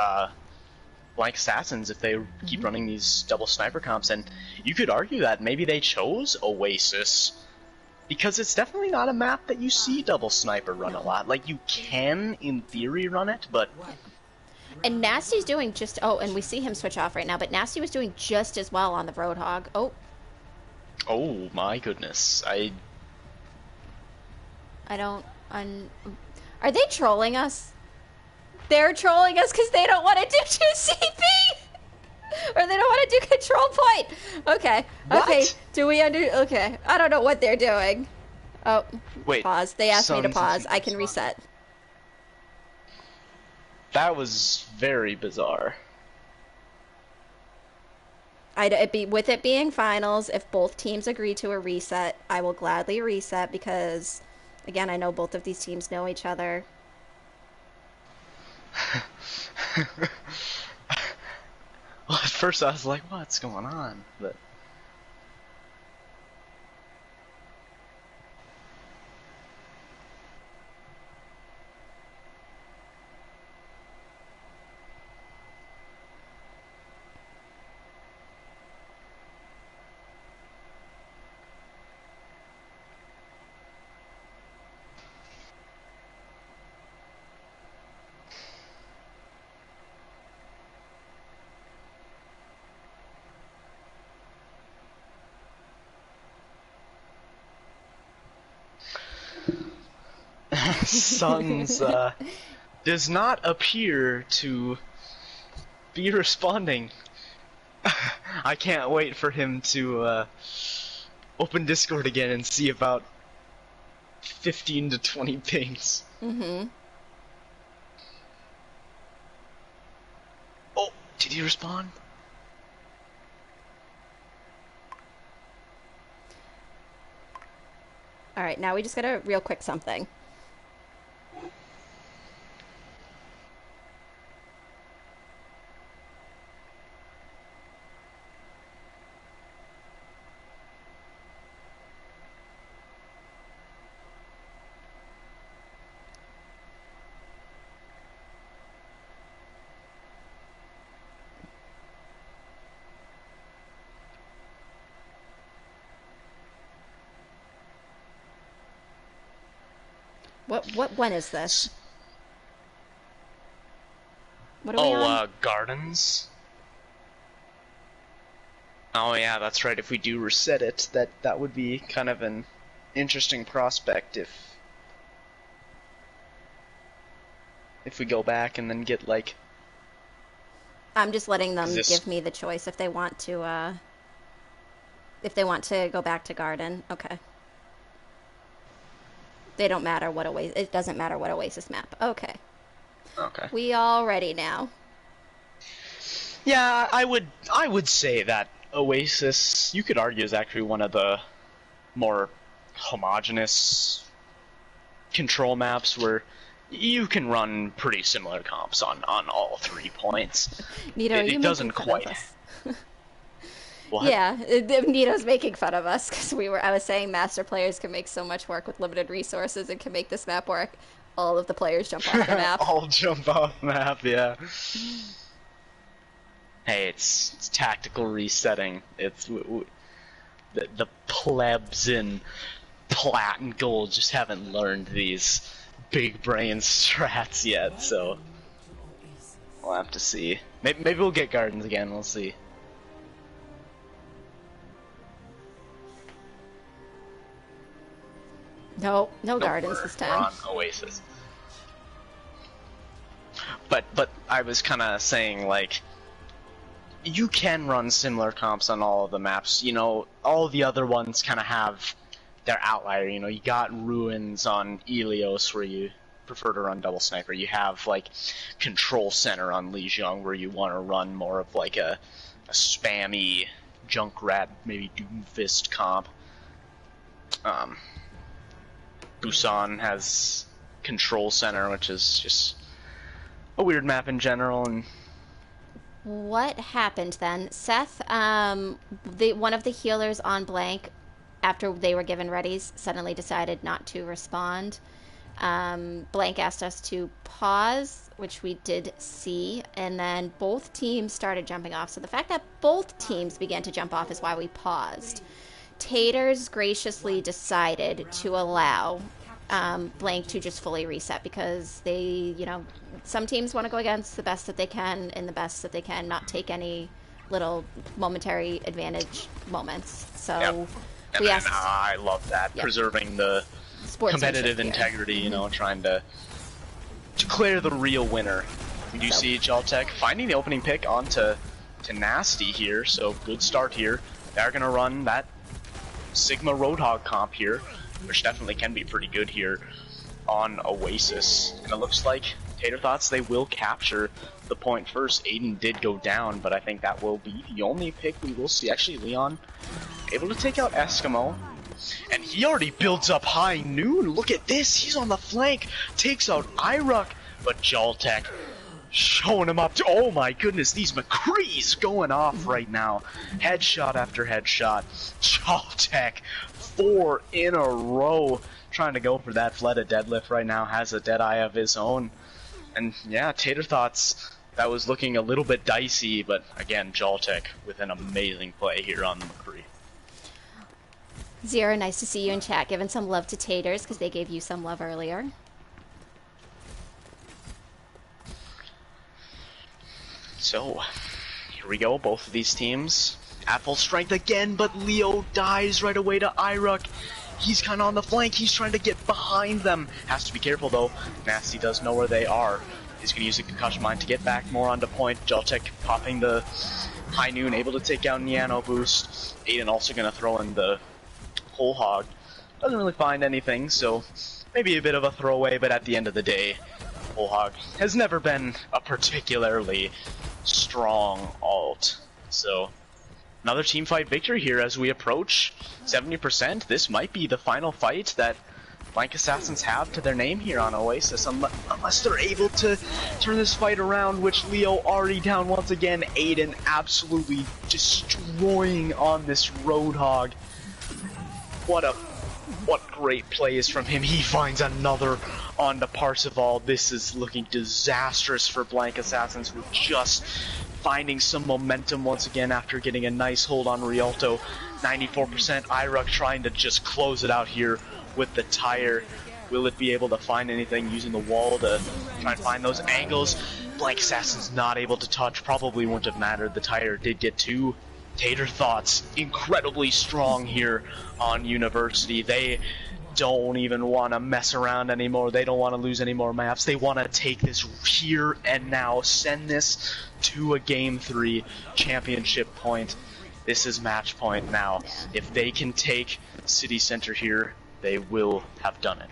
Blank Assassins if they keep running these double sniper comps, and you could argue that maybe they chose Oasis because it's definitely not a map that you see double sniper run a lot. Like, you can in theory run it, but And Nasty's doing just, oh, and we see him switch off right now, but Nasty was doing just as well on the Roadhog. oh my goodness, I don't, are they trolling us? They're trolling us because they don't want to do 2CP! Or they don't want to do control point! Okay, What? okay, okay, I don't know what they're doing. Oh, wait, pause. They asked me to Suns pause. is I can reset. that was very bizarre. With it being finals, if both teams agree to a reset, I will gladly reset because, again, I know both of these teams know each other. Well, at first I was like, what's going on? But Suns does not appear to be responding. I can't wait for him to open Discord again and see about 15 to 20 pings. Mm-hmm. Oh, did he respond? All right, now we just got a real quick something. When is this? What are we on? Gardens? Oh yeah, that's right, if we do reset it, that would be kind of an interesting prospect if we go back and then get, like... I'm just letting them this... give me the choice if they want to go back to Garden. Okay. They don't matter what Oasis... It doesn't matter what Oasis map. Okay. Okay. We all ready now. Yeah, I would say that Oasis, you could argue, is actually one of the more homogenous control maps where you can run pretty similar comps on all 3 points. Nito, it doesn't quite. What? Yeah, Nito's making fun of us because I was saying master players can make so much work with limited resources and can make this map work. All of the players jump off the map. All jump off map, yeah. Hey, it's tactical resetting. It's the plebs in plat and gold just haven't learned these big brain strats yet, so we'll have to see. Maybe we'll get Gardens again. We'll see. No Gardens this time. We're on Oasis. But I was kind of saying, like, you can run similar comps on all of the maps. You know, all the other ones kind of have their outlier. You know, you got Ruins on Ilios where you prefer to run double sniper. You have like Control Center on Lijiang where you want to run more of like a spammy Junkrat, maybe Doomfist comp. Busan has Control Center, which is just a weird map in general. And what happened then? Seth, one of the healers on Blank, after they were given readies, suddenly decided not to respond. Blank asked us to pause, which we did see, and then both teams started jumping off. So the fact that both teams began to jump off is why we paused. Taters graciously decided to allow Blank to just fully reset because they, you know, some teams want to go against the best that they can and the best that they can, not take any little momentary advantage moments. So we asked. I love that, preserving the competitive here. integrity, you know, trying to declare the real winner. We do see Jaltech finding the opening pick onto Nasty here, so good start here. They're going to run that Sigma Roadhog comp here, which definitely can be pretty good here on Oasis. And it looks like Tater Thoughts, they will capture the point first. Aiden did go down, but I think that will be the only pick we will see. Actually, Leon able to take out Eskimo. And he already builds up High Noon. Look at this. He's on the flank. Takes out Iruk. But Jaltech showing him up to, oh my goodness, these McCrees going off right now. Headshot after headshot. Jaltech 4 in a row. Trying to go for that Fleta deadlift right now. Has a Deadeye of his own. And yeah, Tater Thoughts, that was looking a little bit dicey. But again, Jaltech with an amazing play here on the McCree. Zero, nice to see you in chat. Giving some love to Taters because they gave you some love earlier. So, here we go. Both of these teams at full strength again, but Leo dies right away to Iruk. He's kind of on the flank. He's trying to get behind them. Has to be careful, though. Nasty does know where they are. He's going to use a concussion mine to get back more onto point. Jaltech popping the High Noon, able to take out Niano boost. Aiden also going to throw in the Whole Hog. Doesn't really find anything, so maybe a bit of a throwaway, but at the end of the day, Whole Hog has never been a particularly strong alt. So another team fight victory here as we approach 70%. This might be the final fight that Blank Assassins have to their name here on Oasis, unless they're able to turn this fight around, which Leo already down once again. Aiden absolutely destroying on this Roadhog. What great plays from him. He finds another on the Parseval. This is looking disastrous for Blank Assassins, who are just finding some momentum once again after getting a nice hold on Rialto. 94% Iruk trying to just close it out here with the tire. Will it be able to find anything using the wall to try and find those angles? Blank Assassin's not able to touch. Probably wouldn't have mattered. The tire did get two. Tater Thoughts incredibly strong here on University. They don't even want to mess around anymore. They don't want to lose any more maps. They want to take this here and now, send this to a Game 3 championship point. This is match point now. If they can take City Center here, they will have done it.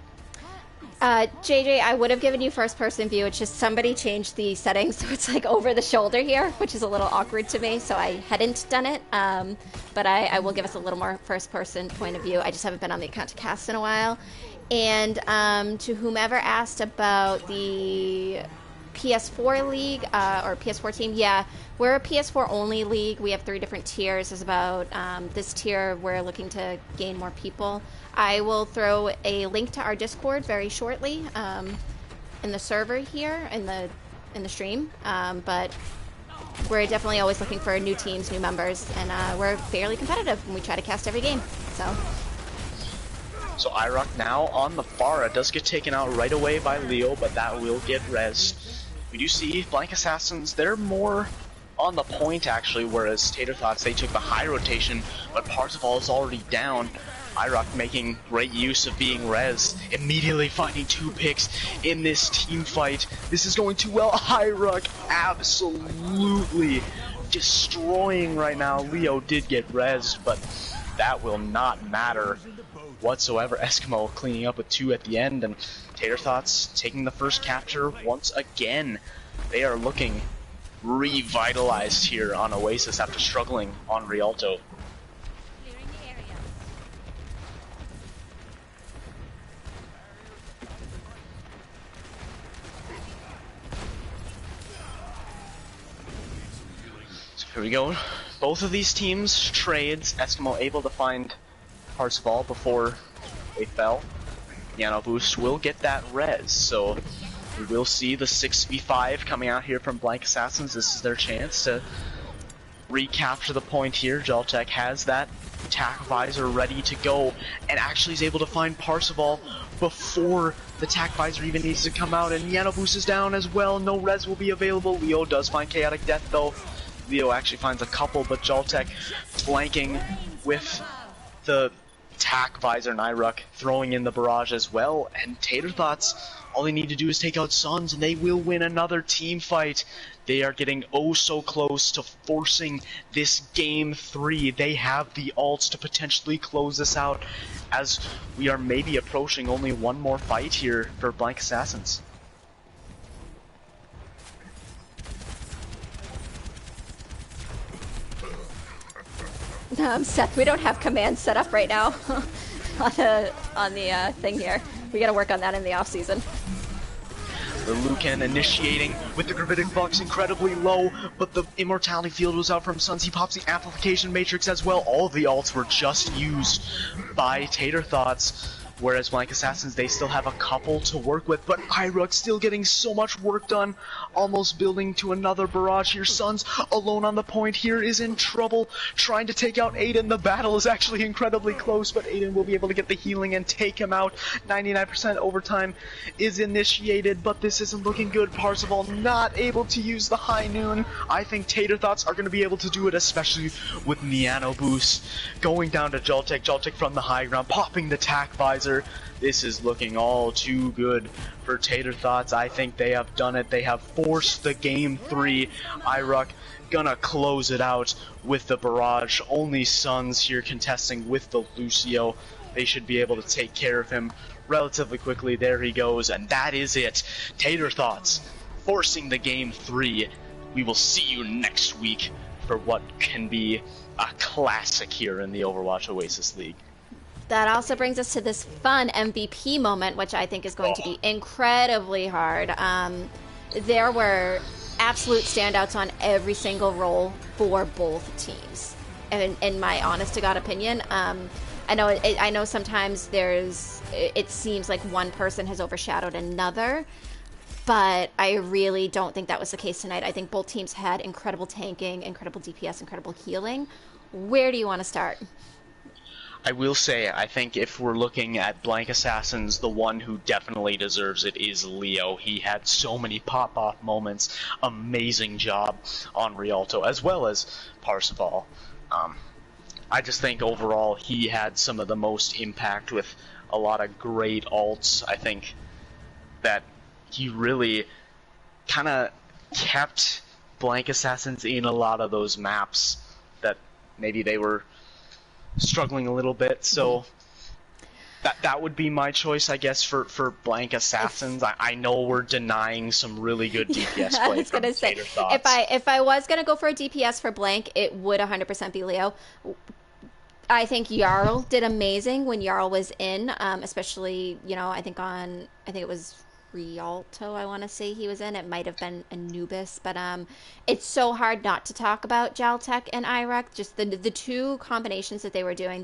JJ, I would have given you first person view. It's just somebody changed the settings so it's like over the shoulder here, which is a little awkward to me, so I hadn't done it. But I will give us a little more first person point of view. I just haven't been on the account to cast in a while. And to whomever asked about the PS4 league or PS4 team, yeah, we're a PS4 only league. We have 3 different tiers. There's about this tier we're looking to gain more people. I will throw a link to our Discord very shortly in the server here in the stream. But we're definitely always looking for new teams, new members, and we're fairly competitive and we try to cast every game. So Iruk now on the Pharah does get taken out right away by Leo, but that will get rezzed. We do see Blank Assassins, they're more on the point actually, whereas Tater Thoughts, they took the high rotation, but Parseval is already down. Iruk making great use of being rezzed, immediately finding 2 picks in this team fight. This is going too well. Iruk absolutely destroying right now. Leo did get rezzed, but that will not matter whatsoever. Eskimo cleaning up with 2 at the end, and Tater Thoughts taking the first capture once again. They are looking revitalized here on Oasis after struggling on Rialto. So here we go. Both of these teams trades. Eskimo able to find Parzival before they fell. Yano Boost will get that res, so we will see the 6v5 coming out here from Blank Assassins. This is their chance to recapture the point here. Jaltech has that attack visor ready to go, and actually is able to find Parzival before the attack visor even needs to come out, and Yano Boost is down as well. No res will be available. Leo does find Chaotic Death though. Leo actually finds a couple, but Jaltech flanking with the attack visor. Nyruk throwing in the barrage as well, and Tater Thoughts, all they need to do is take out Suns and they will win another team fight. They are getting oh so close to forcing this game 3. They have the ults to potentially close this out, as we are maybe approaching only one more fight here for Blank Assassins. Seth, we don't have commands set up right now on the thing here. We gotta work on that in the off season. The Lucan initiating with the Gravitic Box incredibly low, but the Immortality Field was out from Suns. He pops the Amplification Matrix as well. All of the ults were just used by Tater Thoughts, whereas Blank Assassins, they still have a couple to work with, but Iruk still getting so much work done, almost building to another barrage here. Suns alone on the point here is in trouble, trying to take out Aiden. The battle is actually incredibly close, but Aiden will be able to get the healing and take him out. 99% overtime is initiated, but this isn't looking good. Parzival not able to use the High Noon. I think Tater Thoughts are going to be able to do it, especially with Yano Boost going down to Jaltech. Jaltech from the high ground, popping the attack visor. This is looking all too good for Tater Thoughts. I think they have done it. They have forced the game 3. Iruk gonna close it out with the barrage. Only Suns here contesting with the Lucio. They should be able to take care of him relatively quickly. There he goes, and that is it. Tater Thoughts forcing the game 3. We will see you next week for what can be a classic here in the Overwatch Oasis League. That also brings us to this fun MVP moment, which I think is going to be incredibly hard. There were absolute standouts on every single role for both teams, and in my honest-to-God opinion. I know sometimes it seems like one person has overshadowed another, but I really don't think that was the case tonight. I think both teams had incredible tanking, incredible DPS, incredible healing. Where do you want to start? I will say, I think if we're looking at Blank Assassins, the one who definitely deserves it is Leo. He had so many pop-off moments. Amazing job on Rialto, as well as Parzival. I just think overall he had some of the most impact with a lot of great ults. I think that he really kind of kept Blank Assassins in a lot of those maps that maybe they were struggling a little bit, so that would be my choice, I guess, for Blank Assassins. I know we're denying some really good DPS play. I was gonna say, if I was gonna go for a DPS for Blank, it would 100% be Leo. I think Jarl did amazing when Jarl was in, especially, I think it was Rialto, I want to say he was in. It might have been Anubis, but it's so hard not to talk about Jaltech and Iruk. Just the two combinations that they were doing.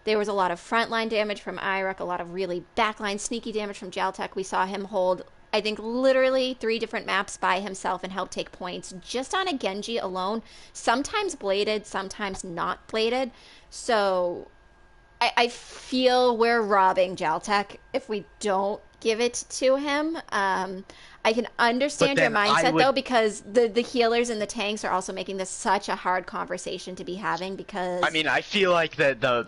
There was a lot of frontline damage from Iruk, a lot of really backline sneaky damage from Jaltech. We saw him hold, I think, literally 3 different maps by himself and help take points just on a Genji alone. Sometimes bladed, sometimes not bladed. So I feel we're robbing Jaltech if we don't give it to him. I can understand your mindset though, because the healers and the tanks are also making this such a hard conversation to be having, because I mean, I feel like the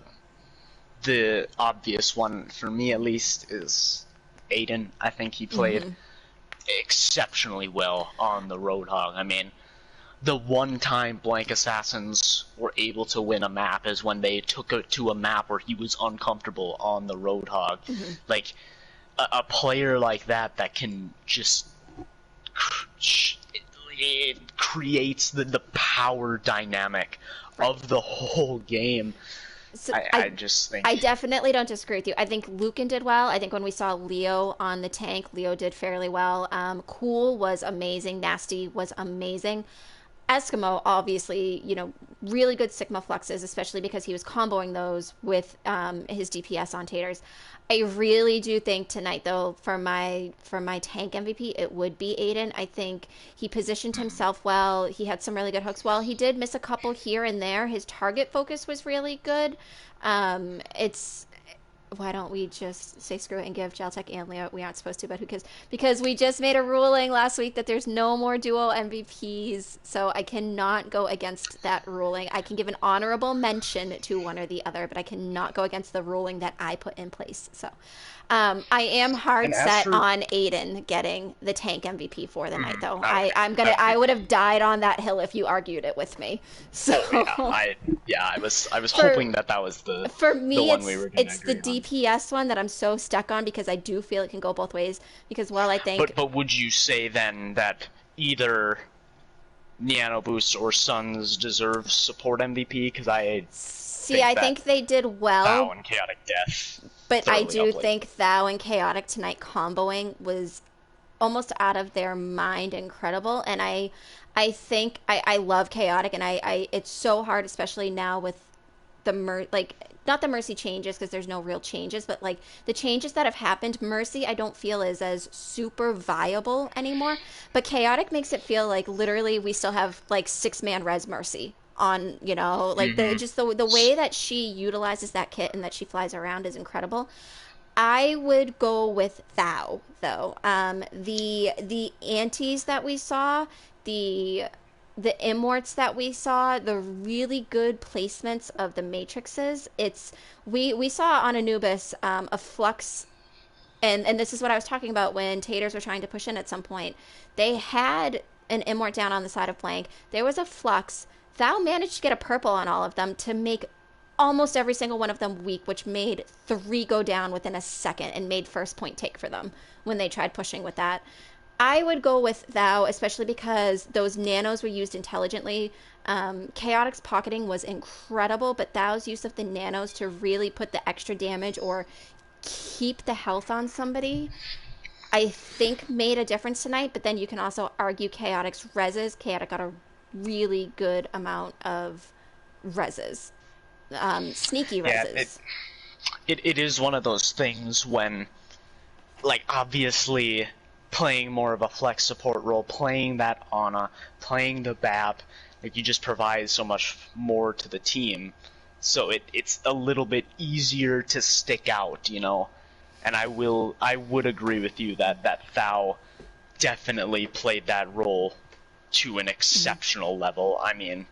obvious one for me at least is Aiden. I think he played exceptionally well on the Roadhog. I mean, the one time Blank Assassins were able to win a map is when they took it to a map where he was uncomfortable on the Roadhog. Like, a player like that can just... It creates the power dynamic of the whole game. So I just think... I definitely don't disagree with you. I think Lucan did well. I think when we saw Leo on the tank, Leo did fairly well. Cool was amazing. Nasty was amazing. Eskimo, obviously, really good Sigma fluxes, especially because he was comboing those with his DPS on Taters. I really do think tonight, though, for my tank MVP, it would be Aiden. I think he positioned himself well. He had some really good hooks. While he did miss a couple here and there, his target focus was really good. It's Why don't we just say screw it and give Jaltech and Leo? We aren't supposed to, but who cares? Because we just made a ruling last week that there's no more duo MVPs, so I cannot go against that ruling. I can give an honorable mention to one or the other, but I cannot go against the ruling that I put in place. So I am hard set on Aiden getting the tank MVP for the night, though. I would have died on that hill if you argued it with me. So I was hoping that was the one we were going to agree on. It's the DPS one that I'm so stuck on because I do feel it can go both ways. Because while I think, but would you say then that either Nano Boost or Suns deserve support MVP? Because I think they did well. Thou and Chaotic Death. But I do think Thou and Chaotic tonight comboing was almost out of their mind incredible. And I think I love Chaotic, and I it's so hard, especially now with the not the Mercy changes because there's no real changes, but like the changes that have happened, Mercy I don't feel is as super viable anymore. But Chaotic makes it feel like literally we still have like 6-man res Mercy on, the way that she utilizes that kit and that she flies around is incredible. I would go with Thou, though. The antis that we saw, the immorts that we saw, the really good placements of the matrixes. We saw on Anubis a flux, and this is what I was talking about when Taters were trying to push in at some point. They had an immort down on the side of Blank. There was a flux. Thou managed to get a purple on all of them to make almost every single one of them weak, which made 3 go down within a second and made first point take for them when they tried pushing with that. I would go with Thou, especially because those nanos were used intelligently. Chaotic's pocketing was incredible, but Thou's use of the nanos to really put the extra damage or keep the health on somebody, I think made a difference tonight. But then you can also argue Chaotic's reses. Chaotic got a really good amount of reses. Sneaky reses. Yeah, it is one of those things when, like, obviously playing more of a flex support role, playing that Ana, playing the BAP, like, you just provide so much more to the team. So it's a little bit easier to stick out, And I would agree with you that Thou definitely played that role to an exceptional level. I mean,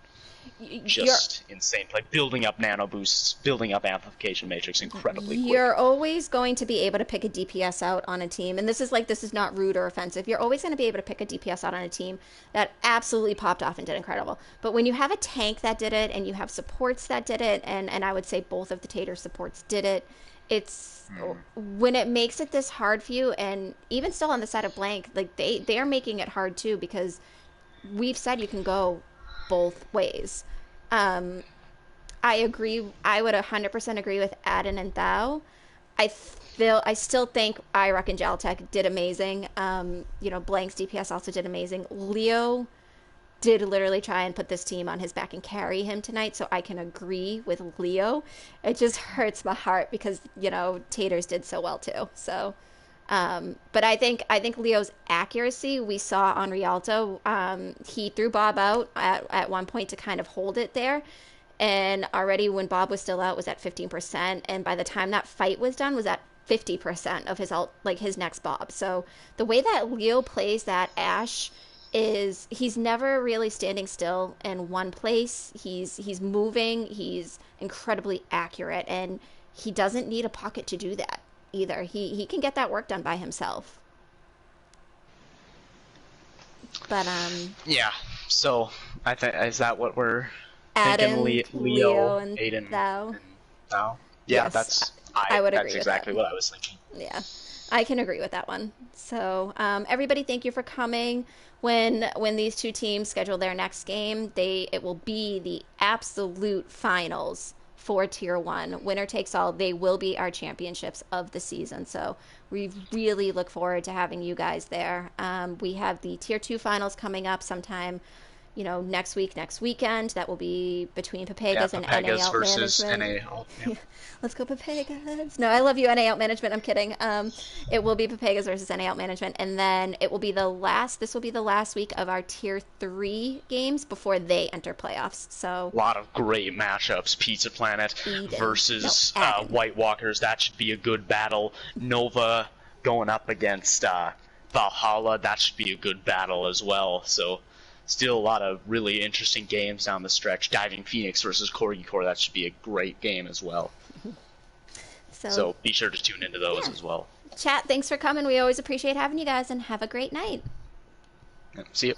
just insane. Like building up nano boosts, building up amplification matrix incredibly quick. You're always going to be able to pick a DPS out on a team, and this is not rude or offensive. You're always going to be able to pick a DPS out on a team that absolutely popped off and did incredible. But when you have a tank that did it, and you have supports that did it, and I would say both of the Tater supports did it, it's when it makes it this hard for you, and even still on the side of Blank, like they are making it hard too, because we've said you can go both ways. I agree. I would 100% agree with Adin and Thou. I still think Irock and Jaltech did amazing. Blank's DPS also did amazing. Leo did literally try and put this team on his back and carry him tonight, so I can agree with Leo. It just hurts my heart because, Taters did so well too. So, but I think Leo's accuracy we saw on Rialto. He threw Bob out at one point to kind of hold it there, and already when Bob was still out was at 15%, and by the time that fight was done was at 50% of his ult, like his next Bob. So the way that Leo plays that Ashe is he's never really standing still in one place. He's moving. He's incredibly accurate, and he doesn't need a pocket to do that either. He can get that work done by himself. But yeah. So I think is that what we're thinking? Adam, Leo, Leo, and Aiden, Thou. and Thou. Yeah, Yes, I would agree that's with exactly that. what I was thinking. Yeah, I can agree with that one. So, everybody, thank you for coming. When these two teams schedule their next game, it will be the absolute finals for Tier One. Winner takes all. They will be our championships of the season. So we really look forward to having you guys there. We have the Tier Two finals coming up sometime, next week, next weekend. That will be between Yeah, Papegas and NA Papegas Out versus Management. NA. Oh, yeah. Yeah, let's go Papegas. No, I love you, NA Out Management. I'm kidding. It will be Papegas versus NA Out Management, and then it will be the last. This will be the last week of our Tier 3 games before they enter playoffs. So A lot of great matchups. Pizza Planet Eden, no, versus Adam. White Walkers. That should be a good battle. Nova going up against Valhalla. That should be a good battle as well. So still a lot of really interesting games down the stretch. Diving Phoenix versus Corgi Core. That should be a great game as well. So So be sure to tune into those yeah, as well. chat. Thanks for coming. We always appreciate having you guys, and have a great night. Yeah, see you.